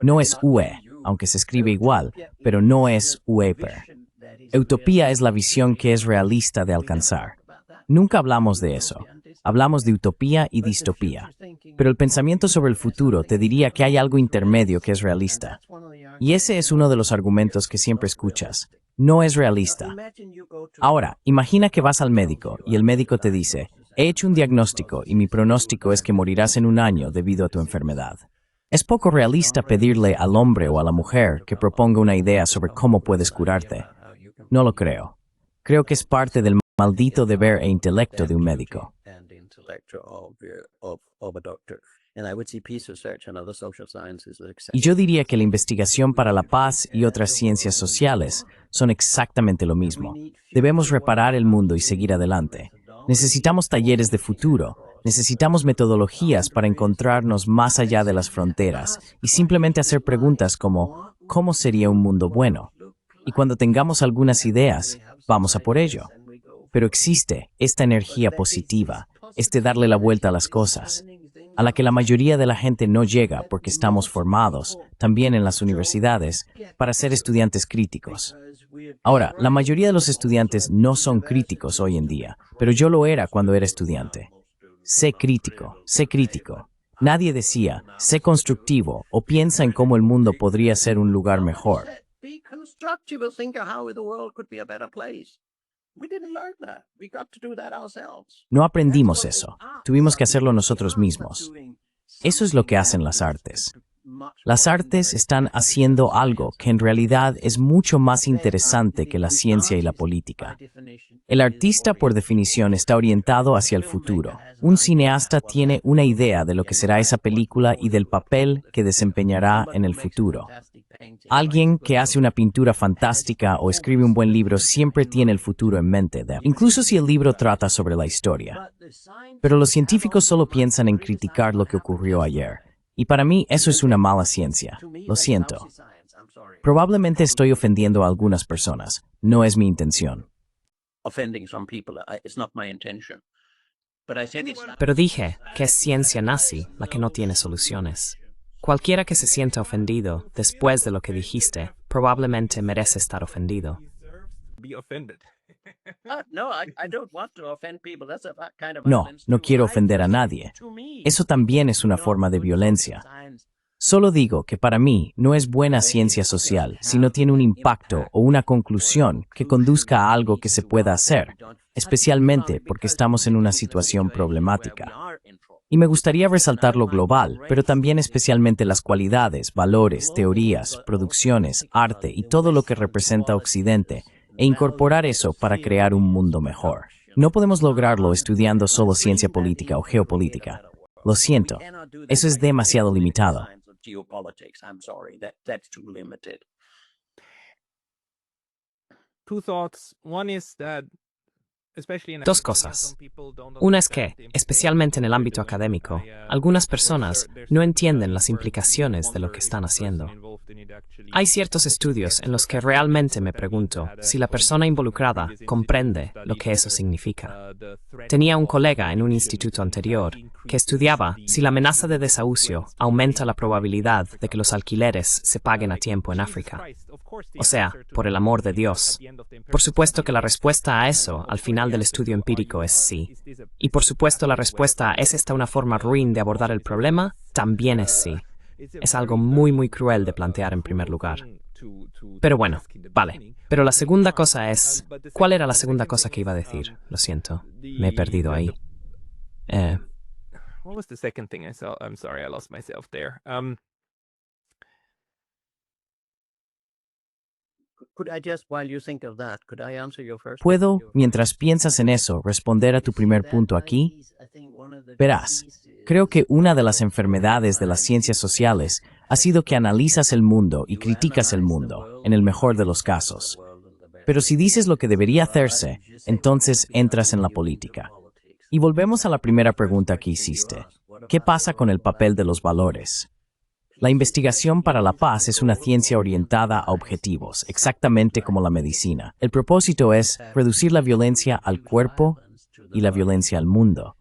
No es UE, aunque se escribe igual, pero no es UEPER. Utopía es la visión que es realista de alcanzar. Nunca hablamos de eso. Hablamos de utopía y distopía. Pero el pensamiento sobre el futuro te diría que hay algo intermedio que es realista. Y ese es uno de los argumentos que siempre escuchas. No es realista. Ahora, imagina que vas al médico y el médico te dice, he hecho un diagnóstico y mi pronóstico es que morirás en un año debido a tu enfermedad. Es poco realista pedirle al hombre o a la mujer que proponga una idea sobre cómo puedes curarte. No lo creo. Creo que es parte del maldito deber e intelecto de un médico. Y yo diría que la investigación para la paz y otras ciencias sociales son exactamente lo mismo. Debemos reparar el mundo y seguir adelante. Necesitamos talleres de futuro, necesitamos metodologías para encontrarnos más allá de las fronteras y simplemente hacer preguntas como ¿cómo sería un mundo bueno? Y cuando tengamos algunas ideas, vamos a por ello. pero existe esta energía positiva, este darle la vuelta a las cosas, a la que la mayoría de la gente no llega porque estamos formados, también en las universidades, para ser estudiantes críticos. Ahora, la mayoría de los estudiantes no son críticos hoy en día, pero yo lo era cuando era estudiante. Sé crítico, sé crítico. Nadie decía, sé constructivo o piensa en cómo el mundo podría ser un lugar mejor. Be constructive, think of how the world could be a better place. We didn't learn that. We got to do that ourselves. No aprendimos eso, tuvimos que hacerlo nosotros mismos. Eso es lo que hacen las artes. Las artes están haciendo algo que en realidad es mucho más interesante que la ciencia y la política. El artista, por definición, está orientado hacia el futuro. Un cineasta tiene una idea de lo que será esa película y del papel que desempeñará en el futuro. Alguien que hace una pintura fantástica o escribe un buen libro siempre tiene el futuro en mente, incluso si el libro trata sobre la historia. Pero los científicos solo piensan en criticar lo que ocurrió ayer. Y para mí eso es una mala ciencia. Lo siento. Probablemente estoy ofendiendo a algunas personas. No es mi intención. Pero dije que es ciencia nazi la que no tiene soluciones. Cualquiera que se sienta ofendido después de lo que dijiste, probablemente merece estar ofendido. No quiero ofender a nadie. Eso también es una forma de violencia. Solo digo que para mí no es buena ciencia social si no tiene un impacto o una conclusión que conduzca a algo que se pueda hacer, especialmente porque estamos en una situación problemática. Y me gustaría resaltar lo global, pero también especialmente las cualidades, valores, teorías, producciones, arte y todo lo que representa Occidente, e incorporar eso para crear un mundo mejor. No podemos lograrlo estudiando solo ciencia política o geopolítica. Lo siento, eso es demasiado limitado. Dos cosas. Una es que, especialmente en el ámbito académico, algunas personas no entienden las implicaciones de lo que están haciendo. Hay ciertos estudios en los que realmente me pregunto si la persona involucrada comprende lo que eso significa. Tenía un colega en un instituto anterior que estudiaba si la amenaza de desahucio aumenta la probabilidad de que los alquileres se paguen a tiempo en África. O sea, por el amor de Dios. Por supuesto que la respuesta a eso, al final del estudio empírico, es sí. Y por supuesto la respuesta a ¿es esta una forma ruin de abordar el problema? También es sí. Es algo muy cruel de plantear en primer lugar. Pero bueno, vale. Pero la segunda cosa es... ¿Cuál era la segunda cosa que iba a decir? Lo siento. Me he perdido ahí. What was the second thing I saw? I'm sorry, I lost myself there. ¿Puedo, mientras piensas en eso, responder a tu primer punto aquí? Verás, creo que una de las enfermedades de las ciencias sociales ha sido que analizas el mundo y criticas el mundo, en el mejor de los casos. Pero si dices lo que debería hacerse, entonces entras en la política. Y volvemos a la primera pregunta que hiciste. ¿Qué pasa con el papel de los valores? La investigación para la paz es una ciencia orientada a objetivos, exactamente como la medicina. El propósito es reducir la violencia al cuerpo y la violencia al mundo.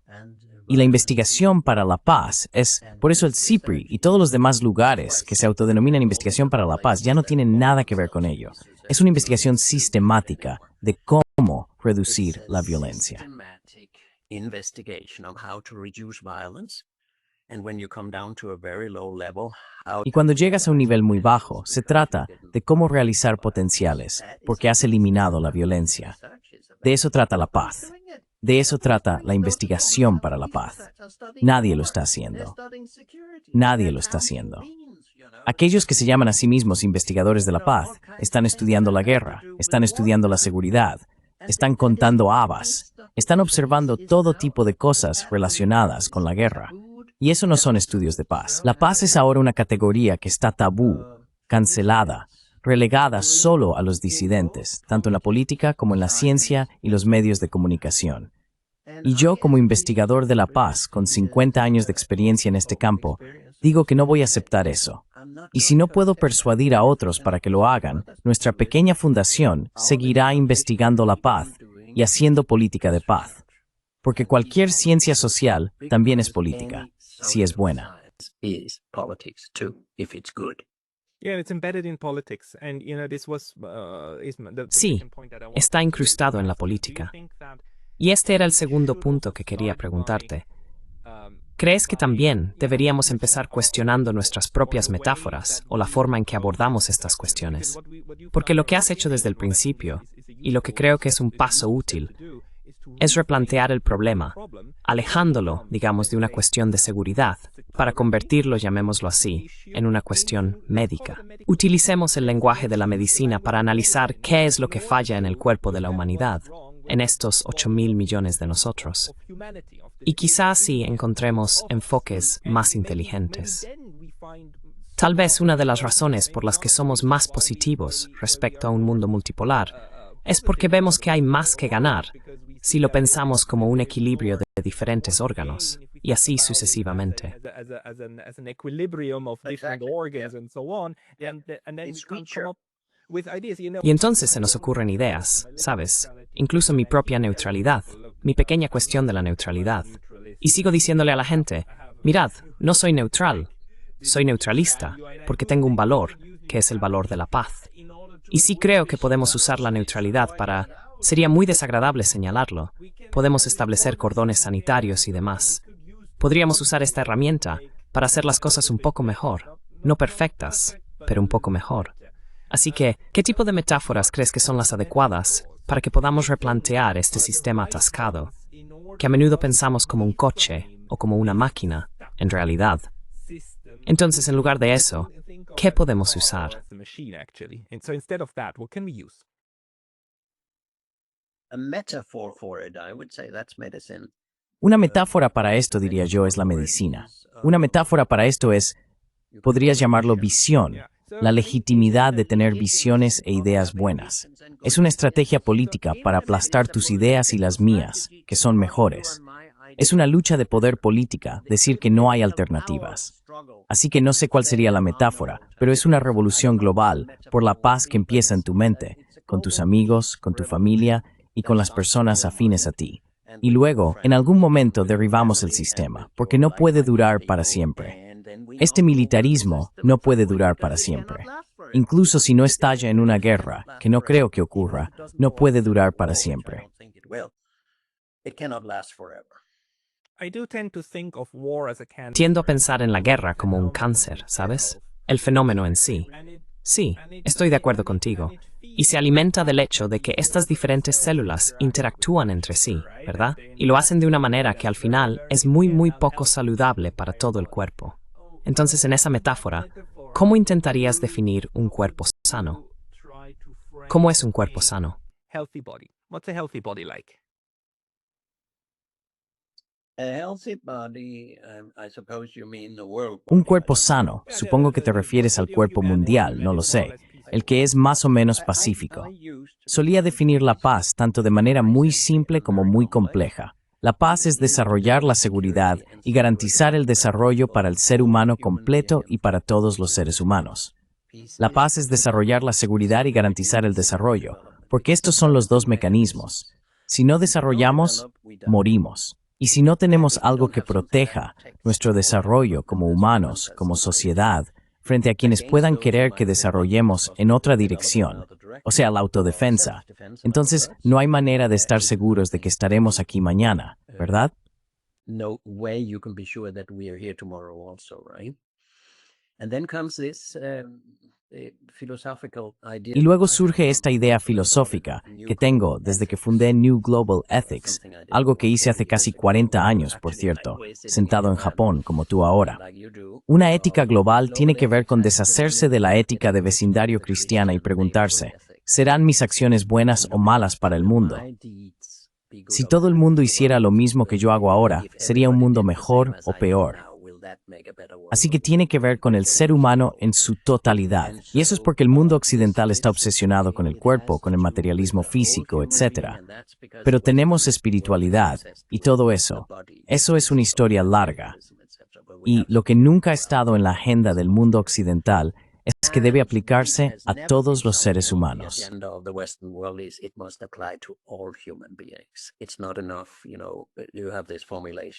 Y la investigación para la paz es, por eso el CIPRI y todos los demás lugares que se autodenominan investigación para la paz ya no tienen nada que ver con ello. Es una investigación sistemática de cómo reducir la violencia. Y cuando llegas a un nivel muy bajo, se trata de cómo realizar potenciales, porque has eliminado la violencia. De eso trata la paz. De eso trata la investigación para la paz. Nadie lo está haciendo. Nadie lo está haciendo. Aquellos que se llaman a sí mismos investigadores de la paz están estudiando la guerra, están estudiando la seguridad, están contando habas, están observando todo tipo de cosas relacionadas con la guerra. Y eso no son estudios de paz. La paz es ahora una categoría que está tabú, cancelada, relegada solo a los disidentes, tanto en la política como en la ciencia y los medios de comunicación. Y yo, como investigador de la paz, con 50 años de experiencia en este campo, digo que no voy a aceptar eso. Y si no puedo persuadir a otros para que lo hagan, nuestra pequeña fundación seguirá investigando la paz y haciendo política de paz. Porque cualquier ciencia social también es política, si es buena. Is politics too, if it's good. Yeah, it's embedded in politics, and this was the Sí, second point that I wanted está to incrustado en la ask. Do you política. think that Y este era el segundo punto que quería preguntarte. um, ¿Crees que también deberíamos empezar cuestionando nuestras propias metáforas o la forma en que abordamos estas cuestiones? Porque lo que has hecho desde el principio, y lo que creo que es un paso útil, es replantear el problema, alejándolo, digamos, de una cuestión de seguridad, para convertirlo, llamémoslo así, en una cuestión médica. Utilicemos el lenguaje de la medicina para analizar qué es lo que falla en el cuerpo de la humanidad, en estos 8.000 millones de nosotros. Y quizás así encontremos enfoques más inteligentes. Tal vez una de las razones por las que somos más positivos respecto a un mundo multipolar es porque vemos que hay más que ganar si lo pensamos como un equilibrio de diferentes órganos, y así sucesivamente. as an equilibrium of different Exactly, organs and so on, and then It's we can feature. come up with ideas. Y entonces se nos ocurren ideas, ¿sabes? Incluso mi propia neutralidad, mi pequeña cuestión de la neutralidad. Y sigo diciéndole a la gente, mirad, no soy neutral, soy neutralista, porque tengo un valor, que es el valor de la paz. Y sí creo que podemos usar la neutralidad para... Sería muy desagradable señalarlo. Podemos establecer cordones sanitarios y demás. Podríamos usar esta herramienta para hacer las cosas un poco mejor. No perfectas, pero un poco mejor. Así que, ¿qué tipo de metáforas crees que son las adecuadas para que podamos replantear este sistema atascado, que a menudo pensamos como un coche o como una máquina, en realidad? Entonces, en lugar de eso, ¿qué podemos usar? A metaphor for it, I would say that's medicine. Una metáfora para esto, diría yo, es la medicina. Una metáfora para esto es, podrías llamarlo visión, la legitimidad de tener visiones e ideas buenas. Es una estrategia política para aplastar tus ideas y las mías, que son mejores. Es una lucha de poder política, decir que no hay alternativas. Así que no sé cuál sería la metáfora, pero es una revolución global por la paz que empieza en tu mente, con tus amigos, con tu familia y con las personas afines a ti. Y luego, en algún momento, derribamos el sistema, porque no puede durar para siempre. Este militarismo no puede durar para siempre. Incluso si no estalla en una guerra, que no creo que ocurra, no puede durar para siempre. Tiendo a pensar en la guerra como un cáncer, ¿sabes? El fenómeno en sí. Sí, estoy de acuerdo contigo. Y se alimenta del hecho de que estas diferentes células interactúan entre sí, ¿verdad? Y lo hacen de una manera que al final es muy poco saludable para todo el cuerpo. Entonces, en esa metáfora, ¿cómo intentarías definir un cuerpo sano? ¿Cómo es un cuerpo sano? Healthy body. What's a healthy body like? A healthy body, I suppose you mean the world Un body. cuerpo sano, supongo que te refieres al cuerpo mundial, no lo sé, el que es más o menos pacífico. Solía definir la paz tanto de manera muy simple como muy compleja. La paz es desarrollar la seguridad y garantizar el desarrollo para el ser humano completo y para todos los seres humanos. La paz es desarrollar la seguridad y garantizar el desarrollo, porque estos son los dos mecanismos. Si no desarrollamos, morimos. Y si no tenemos algo que proteja nuestro desarrollo como humanos, como sociedad, frente a quienes puedan querer que desarrollemos en otra dirección, o sea, la autodefensa, entonces no hay manera de estar seguros de que estaremos aquí mañana, ¿verdad? No way you can be sure that we are here tomorrow also, right? And then comes this philosophical idea. Y luego surge esta idea filosófica que tengo desde que fundé New Global Ethics, algo que hice hace casi 40 años, por cierto, sentado en Japón, como tú ahora. Una ética global tiene que ver con deshacerse de la ética de vecindario cristiana y preguntarse, ¿serán mis acciones buenas o malas para el mundo? Si todo el mundo hiciera lo mismo que yo hago ahora, ¿sería un mundo mejor o peor? Así que tiene que ver con el ser humano en su totalidad. Y eso es porque el mundo occidental está obsesionado con el cuerpo, con el materialismo físico, etc. Pero tenemos espiritualidad y todo eso. Eso es una historia larga. Y lo que nunca ha estado en la agenda del mundo occidental es que debe aplicarse a todos los seres humanos.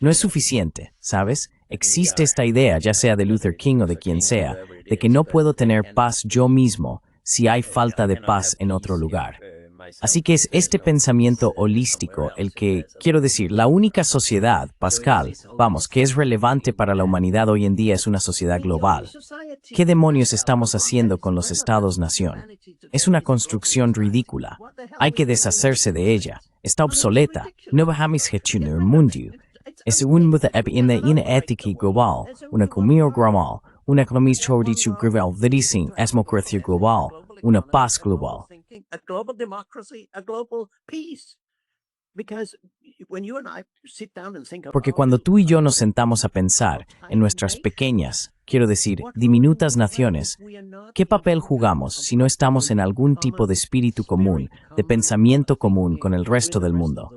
No es suficiente, ¿sabes? Existe esta idea, ya sea de Luther King o de quien sea, de que no puedo tener paz yo mismo si hay falta de paz en otro lugar. Así que es este pensamiento holístico el que, quiero decir, la única sociedad, Pascal, vamos, que es relevante para la humanidad hoy en día es una sociedad global. ¿Qué demonios estamos haciendo con los estados-nación? Es una construcción ridícula. Hay que deshacerse de ella. Está obsoleta. No bajamos el mundo. Es una ética global, una economía global, una economía global, democracia global, una paz global. A global democracy, a global peace. Because when you and I sit down and think Porque cuando tú y yo nos sentamos a pensar en nuestras pequeñas, quiero decir, diminutas naciones, ¿qué papel jugamos si no estamos en algún tipo de espíritu común, de pensamiento común con el resto del mundo?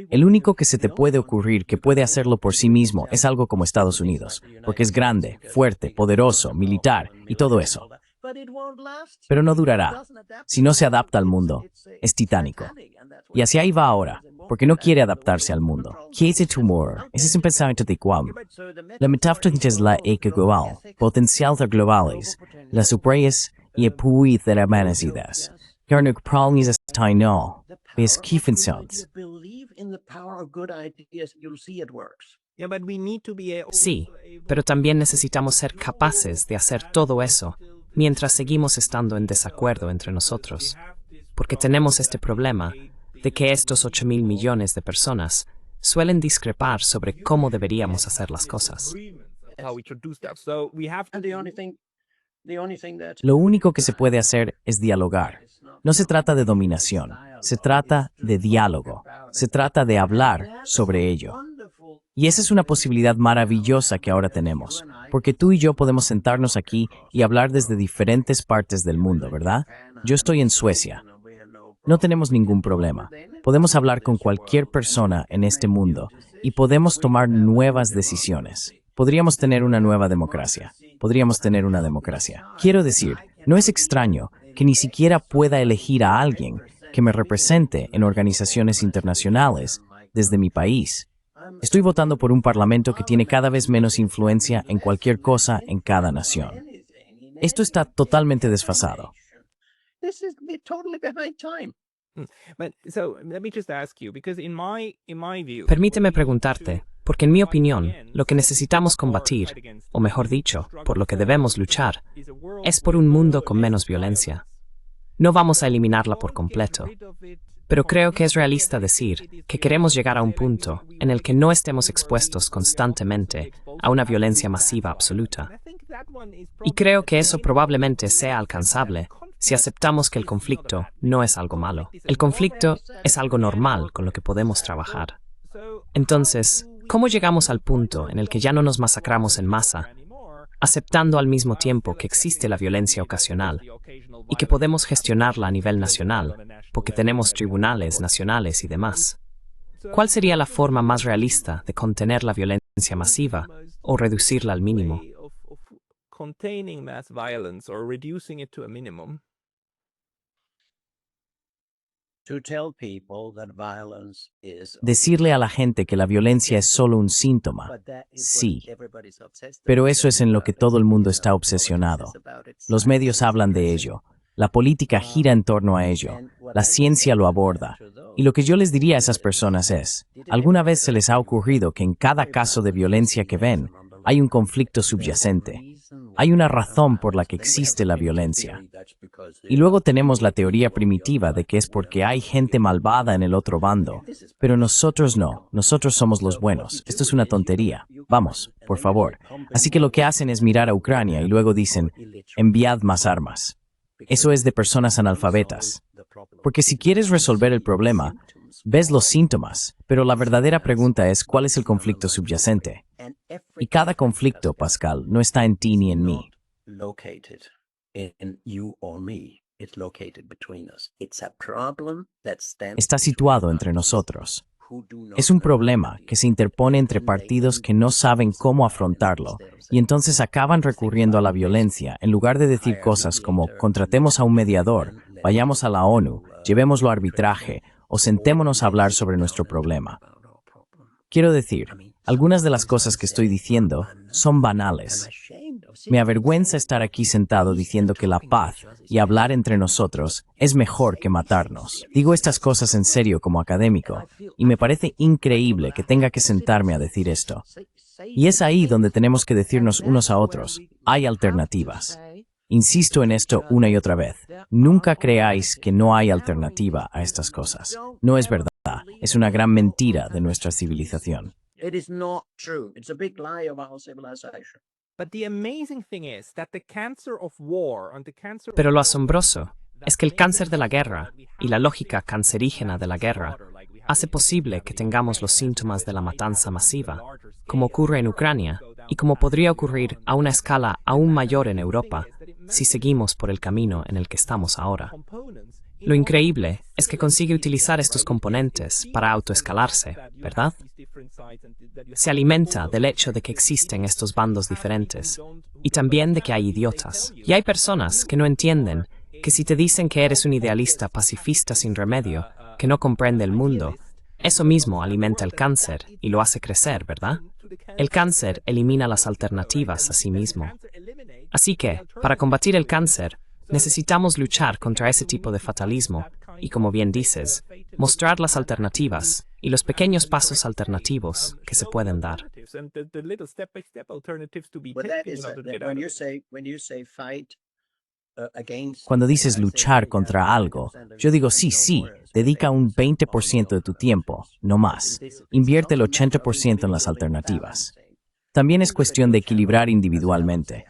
El único que se te puede ocurrir que puede hacerlo por sí mismo es algo como Estados Unidos, porque es grande, fuerte, poderoso, militar y todo eso. Pero no durará. Si no se adapta al mundo, es titánico. Y hacia ahí va ahora, porque no quiere adaptarse al mundo. Quiere tumor. Ese es un pensamiento de cual. La metáfora es la eca global, potencial de globales, las supreyes y el de las manecidas. Carnuk pralnis está no. Es kifensons. Sí, pero también necesitamos ser capaces de hacer todo eso mientras seguimos estando en desacuerdo entre nosotros, porque tenemos este problema de que estos 8.000 millones de personas suelen discrepar sobre cómo deberíamos hacer las cosas. Lo único que se puede hacer es dialogar. No se trata de dominación, se trata de diálogo, se trata de hablar sobre ello. Y esa es una posibilidad maravillosa que ahora tenemos, porque tú y yo podemos sentarnos aquí y hablar desde diferentes partes del mundo, ¿verdad? Yo estoy en Suecia. No tenemos ningún problema. Podemos hablar con cualquier persona en este mundo y podemos tomar nuevas decisiones. Podríamos tener una nueva democracia. Podríamos tener una democracia. Quiero decir, no es extraño que ni siquiera pueda elegir a alguien que me represente en organizaciones internacionales desde mi país. Estoy votando por un parlamento que tiene cada vez menos influencia en cualquier cosa en cada nación. Esto está totalmente desfasado. Permíteme preguntarte, porque en mi opinión, lo que necesitamos combatir, o mejor dicho, por lo que debemos luchar, es por un mundo con menos violencia. No vamos a eliminarla por completo, pero creo que es realista decir que queremos llegar a un punto en el que no estemos expuestos constantemente a una violencia masiva absoluta. Y creo que eso probablemente sea alcanzable si aceptamos que el conflicto no es algo malo. El conflicto es algo normal con lo que podemos trabajar. Entonces, ¿cómo llegamos al punto en el que ya no nos masacramos en masa, aceptando al mismo tiempo que existe la violencia ocasional y que podemos gestionarla a nivel nacional, porque tenemos tribunales nacionales y demás? ¿Cuál sería la forma más realista de contener la violencia masiva o reducirla al mínimo? Decirle a la gente que la violencia es solo un síntoma, sí, pero eso es en lo que todo el mundo está obsesionado. Los medios hablan de ello, la política gira en torno a ello, la ciencia lo aborda. Y lo que yo les diría a esas personas es, ¿alguna vez se les ha ocurrido que en cada caso de violencia que ven, hay un conflicto subyacente? Hay una razón por la que existe la violencia. Y luego tenemos la teoría primitiva de que es porque hay gente malvada en el otro bando. Pero nosotros no, nosotros somos los buenos. Esto es una tontería. Vamos, por favor. Así que lo que hacen es mirar a Ucrania y luego dicen, enviad más armas. Eso es de personas analfabetas. Porque si quieres resolver el problema, ves los síntomas, pero la verdadera pregunta es ¿cuál es el conflicto subyacente? Y cada conflicto, Pascal, no está en ti ni en mí. Está situado entre nosotros. Es un problema que se interpone entre partidos que no saben cómo afrontarlo y entonces acaban recurriendo a la violencia en lugar de decir cosas como contratemos a un mediador, vayamos a la ONU, llevémoslo a arbitraje o sentémonos a hablar sobre nuestro problema. Quiero decir, algunas de las cosas que estoy diciendo son banales. Me avergüenza estar aquí sentado diciendo que la paz y hablar entre nosotros es mejor que matarnos. Digo estas cosas en serio como académico, y me parece increíble que tenga que sentarme a decir esto. Y es ahí donde tenemos que decirnos unos a otros, hay alternativas. Insisto en esto una y otra vez. Nunca creáis que no hay alternativa a estas cosas. No es verdad. Es una gran mentira de nuestra civilización. Pero lo asombroso es que el cáncer de la guerra y la lógica cancerígena de la guerra hace posible que tengamos los síntomas de la matanza masiva, como ocurre en Ucrania y como podría ocurrir a una escala aún mayor en Europa si seguimos por el camino en el que estamos ahora. Lo increíble es que consigue utilizar estos componentes para autoescalarse, ¿verdad? Se alimenta del hecho de que existen estos bandos diferentes y también de que hay idiotas. Y hay personas que no entienden que si te dicen que eres un idealista pacifista sin remedio, que no comprende el mundo, eso mismo alimenta el cáncer y lo hace crecer, ¿verdad? El cáncer elimina las alternativas a sí mismo. Así que, para combatir el cáncer, necesitamos luchar contra ese tipo de fatalismo y, como bien dices, mostrar las alternativas y los pequeños pasos alternativos que se pueden dar. Cuando dices luchar contra algo, yo digo sí, dedica un 20% de tu tiempo, no más. Invierte el 80% en las alternativas. También es cuestión de equilibrar individualmente.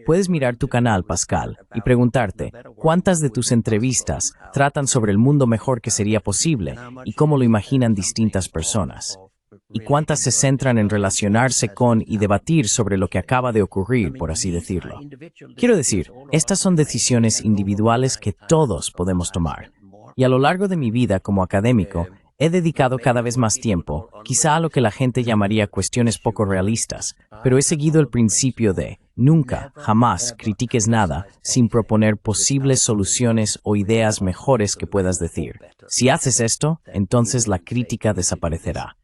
Puedes mirar tu canal, Pascal, y preguntarte cuántas de tus entrevistas tratan sobre el mundo mejor que sería posible y cómo lo imaginan distintas personas. Y cuántas se centran en relacionarse con y debatir sobre lo que acaba de ocurrir, por así decirlo. Quiero decir, estas son decisiones individuales que todos podemos tomar. Y a lo largo de mi vida como académico, he dedicado cada vez más tiempo, quizá a lo que la gente llamaría cuestiones poco realistas, pero he seguido el principio de nunca, jamás critiques nada sin proponer posibles soluciones o ideas mejores que puedas decir. Si haces esto, entonces la crítica desaparecerá.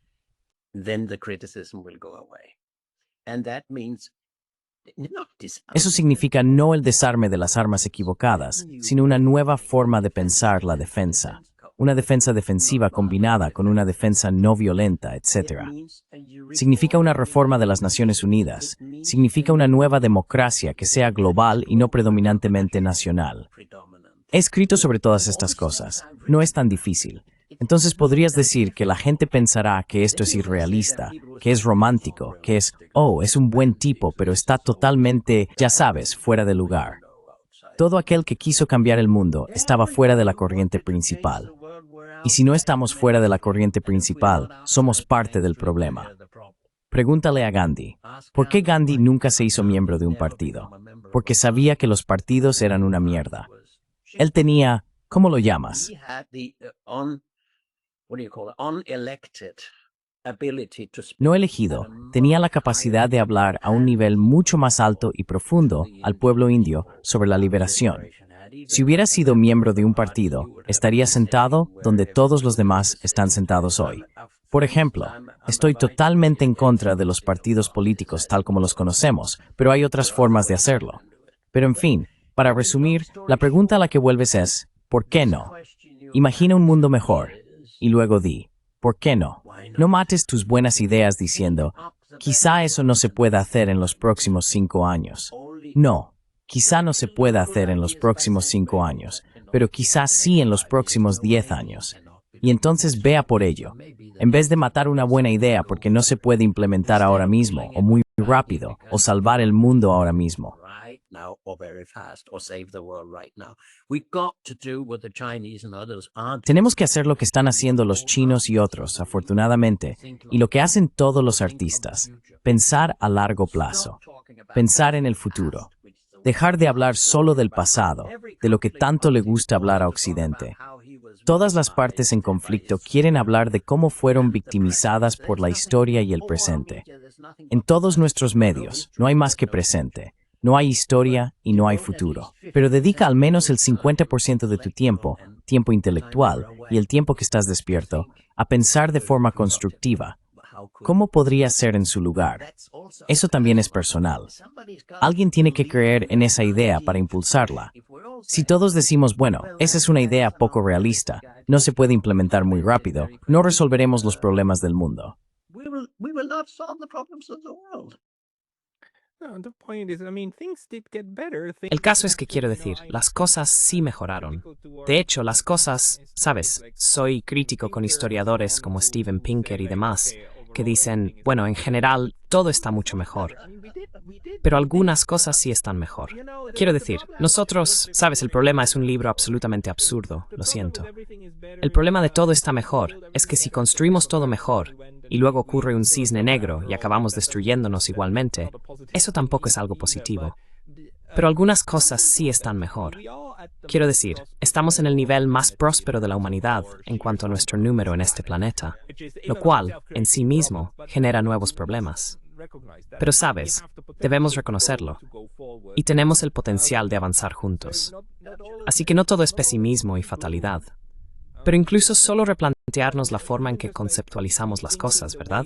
Eso significa no el desarme de las armas equivocadas, sino una nueva forma de pensar la defensa. Una defensa defensiva combinada con una defensa no violenta, etc. Significa una reforma de las Naciones Unidas. Significa una nueva democracia que sea global y no predominantemente nacional. He escrito sobre todas estas cosas. No es tan difícil. Entonces podrías decir que la gente pensará que esto es irrealista, que es romántico, que es, es un buen tipo, pero está totalmente, ya sabes, fuera de lugar. Todo aquel que quiso cambiar el mundo estaba fuera de la corriente principal. Y si no estamos fuera de la corriente principal, somos parte del problema. Pregúntale a Gandhi. ¿Por qué Gandhi nunca se hizo miembro de un partido? Porque sabía que los partidos eran una mierda. Él tenía, ¿cómo lo llamas? No elegido, tenía la capacidad de hablar a un nivel mucho más alto y profundo al pueblo indio sobre la liberación. Si hubiera sido miembro de un partido, estaría sentado donde todos los demás están sentados hoy. Por ejemplo, estoy totalmente en contra de los partidos políticos tal como los conocemos, pero hay otras formas de hacerlo. Pero en fin, para resumir, la pregunta a la que vuelves es, ¿por qué no? Imagina un mundo mejor, y luego di, ¿por qué no? No mates tus buenas ideas diciendo, quizá eso no se pueda hacer en los próximos 5 años. No, quizá no se pueda hacer en los próximos 5 años, pero quizá sí en los próximos 10 años. Y entonces vea por ello. En vez de matar una buena idea porque no se puede implementar ahora mismo, o muy rápido, o salvar el mundo ahora mismo. Tenemos que hacer lo que están haciendo los chinos y otros, afortunadamente, y lo que hacen todos los artistas, pensar a largo plazo, pensar en el futuro, dejar de hablar solo del pasado, de lo que tanto le gusta hablar a Occidente. Todas las partes en conflicto quieren hablar de cómo fueron victimizadas por la historia y el presente. En todos nuestros medios, no hay más que presente. No hay historia y no hay futuro. Pero dedica al menos el 50% de tu tiempo, tiempo intelectual y el tiempo que estás despierto, a pensar de forma constructiva. ¿Cómo podría ser en su lugar? Eso también es personal. Alguien tiene que creer en esa idea para impulsarla. Si todos decimos, bueno, esa es una idea poco realista, no se puede implementar muy rápido, no resolveremos los problemas del mundo. We will not solve the problems of the world. No, the point is, I mean, things did get better. El caso es que quiero decir, las cosas sí mejoraron. De hecho, las cosas, sabes, soy crítico con historiadores como Steven Pinker y demás, que dicen, bueno, en general, todo está mucho mejor. Pero algunas cosas sí están mejor. Quiero decir, nosotros, sabes, el problema es un libro absolutamente absurdo, lo siento. El problema de todo está mejor es que si construimos todo mejor, y luego ocurre un cisne negro y acabamos destruyéndonos igualmente, eso tampoco es algo positivo. Pero algunas cosas sí están mejor. Quiero decir, estamos en el nivel más próspero de la humanidad en cuanto a nuestro número en este planeta, lo cual, en sí mismo, genera nuevos problemas. Pero sabes, debemos reconocerlo, y tenemos el potencial de avanzar juntos. Así que no todo es pesimismo y fatalidad. Pero incluso solo replantearnos la forma en que conceptualizamos las cosas, ¿verdad?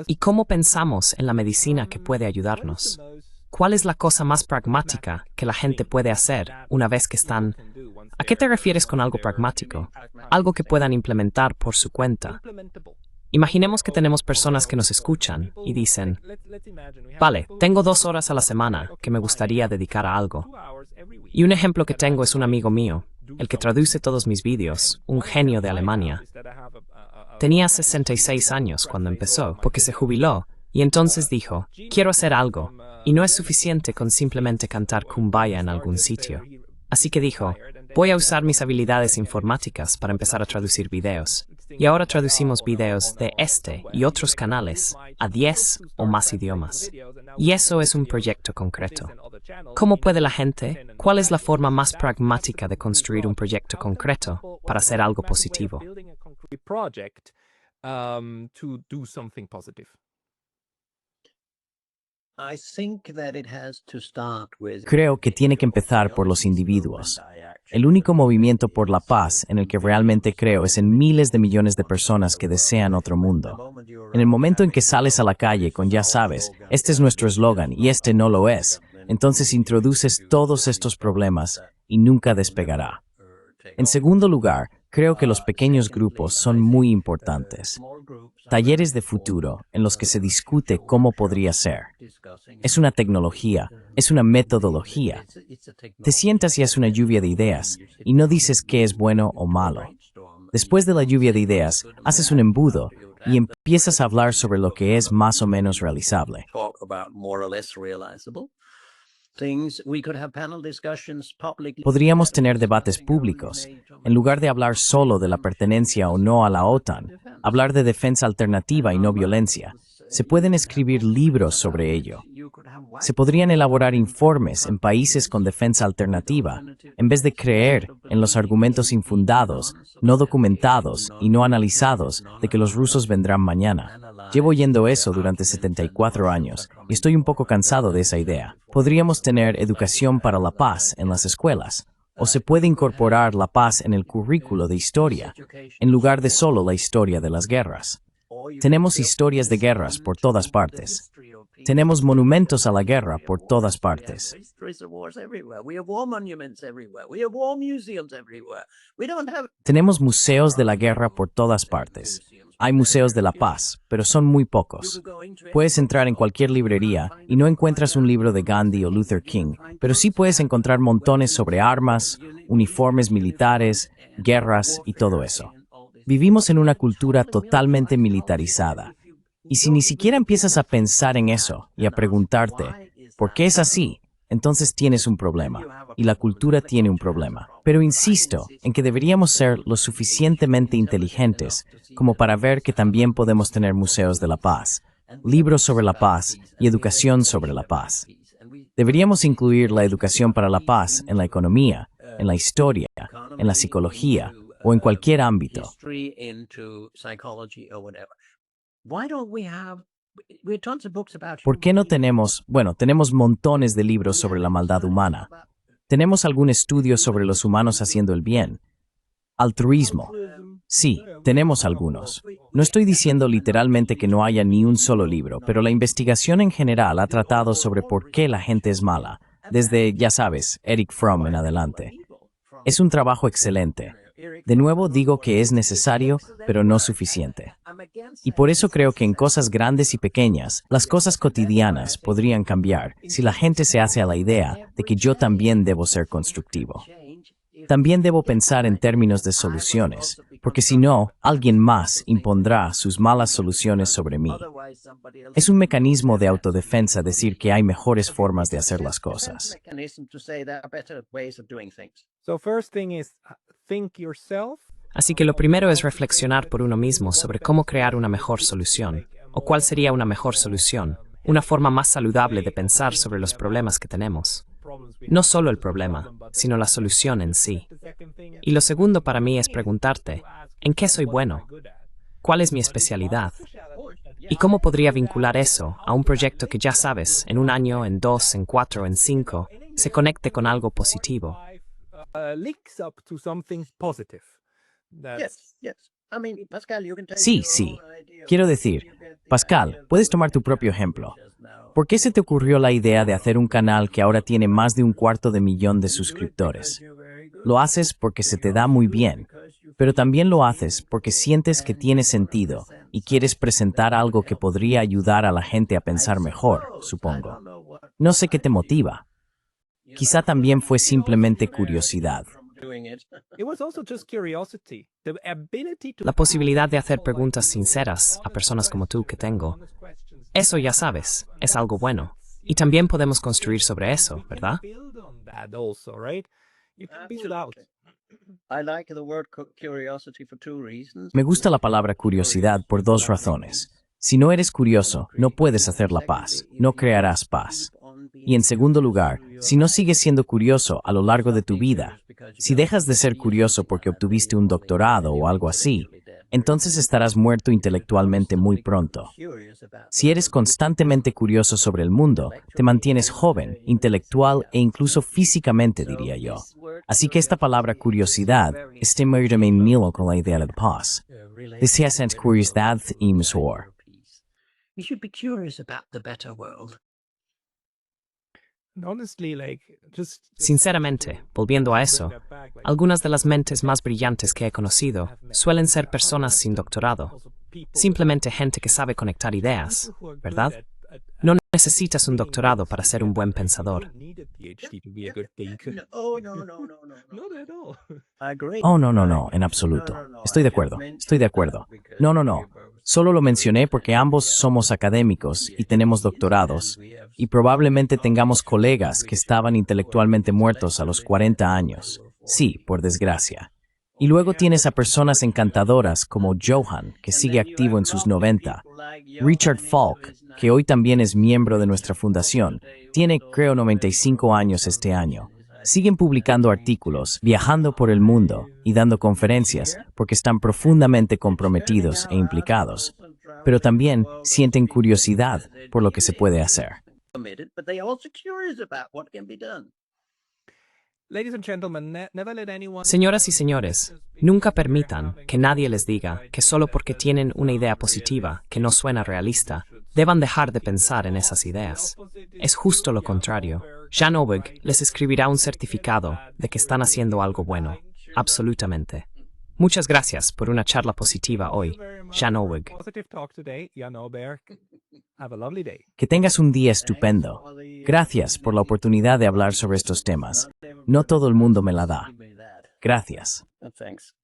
¿Y cómo pensamos en la medicina que puede ayudarnos? ¿Cuál es la cosa más pragmática que la gente puede hacer una vez que están... ¿A qué te refieres con algo pragmático? Algo que puedan implementar por su cuenta. Imaginemos que tenemos personas que nos escuchan y dicen, vale, tengo 2 horas a la semana que me gustaría dedicar a algo. Y un ejemplo que tengo es un amigo mío, el que traduce todos mis vídeos, un genio de Alemania. Tenía 66 años cuando empezó, porque se jubiló, y entonces dijo, quiero hacer algo, y no es suficiente con simplemente cantar Kumbaya en algún sitio. Así que dijo, voy a usar mis habilidades informáticas para empezar a traducir videos. Y ahora traducimos videos de este y otros canales a 10 o más idiomas. Y eso es un proyecto concreto. ¿Cómo puede la gente? ¿Cuál es la forma más pragmática de construir un proyecto concreto para hacer algo positivo? Creo que tiene que empezar por los individuos. El único movimiento por la paz en el que realmente creo es en miles de millones de personas que desean otro mundo. En el momento en que sales a la calle con ya sabes, este es nuestro eslogan y este no lo es, entonces introduces todos estos problemas y nunca despegará. En segundo lugar, creo que los pequeños grupos son muy importantes. Talleres de futuro en los que se discute cómo podría ser. Es una tecnología, es una metodología. Te sientas y haces una lluvia de ideas y no dices qué es bueno o malo. Después de la lluvia de ideas, haces un embudo y empiezas a hablar sobre lo que es más o menos realizable. Podríamos tener debates públicos, en lugar de hablar solo de la pertenencia o no a la OTAN, hablar de defensa alternativa y no violencia. Se pueden escribir libros sobre ello. Se podrían elaborar informes en países con defensa alternativa, en vez de creer en los argumentos infundados, no documentados y no analizados de que los rusos vendrán mañana. Llevo oyendo eso durante 74 años y estoy un poco cansado de esa idea. Podríamos tener educación para la paz en las escuelas, o se puede incorporar la paz en el currículo de historia, en lugar de solo la historia de las guerras. Tenemos historias de guerras por todas partes. Tenemos monumentos a la guerra por todas partes. Tenemos museos de la guerra por todas partes. Hay museos de la paz, pero son muy pocos. Puedes entrar en cualquier librería y no encuentras un libro de Gandhi o Luther King, pero sí puedes encontrar montones sobre armas, uniformes militares, guerras y todo eso. Vivimos en una cultura totalmente militarizada. Y si ni siquiera empiezas a pensar en eso y a preguntarte, ¿por qué es así? Entonces tienes un problema, y la cultura tiene un problema. Pero insisto en que deberíamos ser lo suficientemente inteligentes como para ver que también podemos tener museos de la paz, libros sobre la paz y educación sobre la paz. Deberíamos incluir la educación para la paz en la economía, en la historia, en la psicología o en cualquier ámbito. History into psychology or whatever. Why don't we have tons of books about ¿Por qué no tenemos, tenemos montones de libros sobre la maldad humana? ¿Tenemos algún estudio sobre los humanos haciendo el bien? Altruismo. Sí, tenemos algunos. No estoy diciendo literalmente que no haya ni un solo libro, pero la investigación en general ha tratado sobre por qué la gente es mala, desde, ya sabes, Eric Fromm en adelante. Es un trabajo excelente. De nuevo digo que es necesario, pero no suficiente. Y por eso creo que en cosas grandes y pequeñas, las cosas cotidianas podrían cambiar si la gente se hace a la idea de que yo también debo ser constructivo. También debo pensar en términos de soluciones, porque si no, alguien más impondrá sus malas soluciones sobre mí. Es un mecanismo de autodefensa decir que hay mejores formas de hacer las cosas. So first thing is think yourself. Así que lo primero es reflexionar por uno mismo sobre cómo crear una mejor solución, o cuál sería una mejor solución, una forma más saludable de pensar sobre los problemas que tenemos. No solo el problema, sino la solución en sí. Y lo segundo para mí es preguntarte, ¿en qué soy bueno? ¿Cuál es mi especialidad? ¿Y cómo podría vincular eso a un proyecto que ya sabes, en un año, en 2, en 4, en 5, se conecte con algo positivo? Links up to something positive. Sí, sí. Quiero decir, Pascal, puedes tomar tu propio ejemplo. ¿Por qué se te ocurrió la idea de hacer un canal que ahora tiene más de 250,000 de suscriptores? Lo haces porque se te da muy bien, pero también lo haces porque sientes que tiene sentido y quieres presentar algo que podría ayudar a la gente a pensar mejor, supongo. No sé qué te motiva. Quizá también fue simplemente curiosidad. It was also just curiosity. The ability to La posibilidad de hacer preguntas sinceras a personas como tú que tengo. Eso ya sabes, es algo bueno. Y también podemos construir sobre eso, ¿verdad? build on that also, right? You can build out. Me gusta la palabra curiosidad por dos razones. Si no eres curioso, no puedes hacer la paz, no crearás paz. Y en segundo lugar, si no sigues siendo curioso a lo largo de tu vida, si dejas de ser curioso porque obtuviste un doctorado o algo así, entonces estarás muerto intelectualmente muy pronto. Si eres constantemente curioso sobre el mundo, te mantienes joven, intelectual e incluso físicamente, diría yo. Así que esta palabra curiosidad está muy relacionada con la idea de paz. Desea sentir curiosidad y mejor. We should be curious about the better world. And honestly, Sinceramente, volviendo a eso, algunas de las mentes más brillantes que he conocido suelen ser personas sin doctorado, simplemente gente que sabe conectar ideas, ¿verdad? No necesitas un doctorado para ser un buen pensador. Oh, no, en absoluto. Estoy de acuerdo. No. Solo lo mencioné porque ambos somos académicos y tenemos doctorados, y probablemente tengamos colegas que estaban intelectualmente muertos a los 40 años. Sí, por desgracia. Y luego tienes a personas encantadoras como Johan, que sigue activo en sus 90, Richard Falk, que hoy también es miembro de nuestra fundación, tiene, creo, 95 años este año. Siguen publicando artículos, viajando por el mundo y dando conferencias porque están profundamente comprometidos e implicados, pero también sienten curiosidad por lo que se puede hacer. Ladies and gentlemen, never let anyone... Señoras y señores, nunca permitan que nadie les diga que solo porque tienen una idea positiva que no suena realista, deban dejar de pensar en esas ideas. Es justo lo contrario. Jan Obig les escribirá un certificado de que están haciendo algo bueno. Absolutamente. Muchas gracias por una charla positiva hoy, Jan Obig. Positive talk today, Jan Oberg. Have a lovely day. Que tengas un día estupendo. Gracias por la oportunidad de hablar sobre estos temas. No todo el mundo me la da. Gracias. Thanks.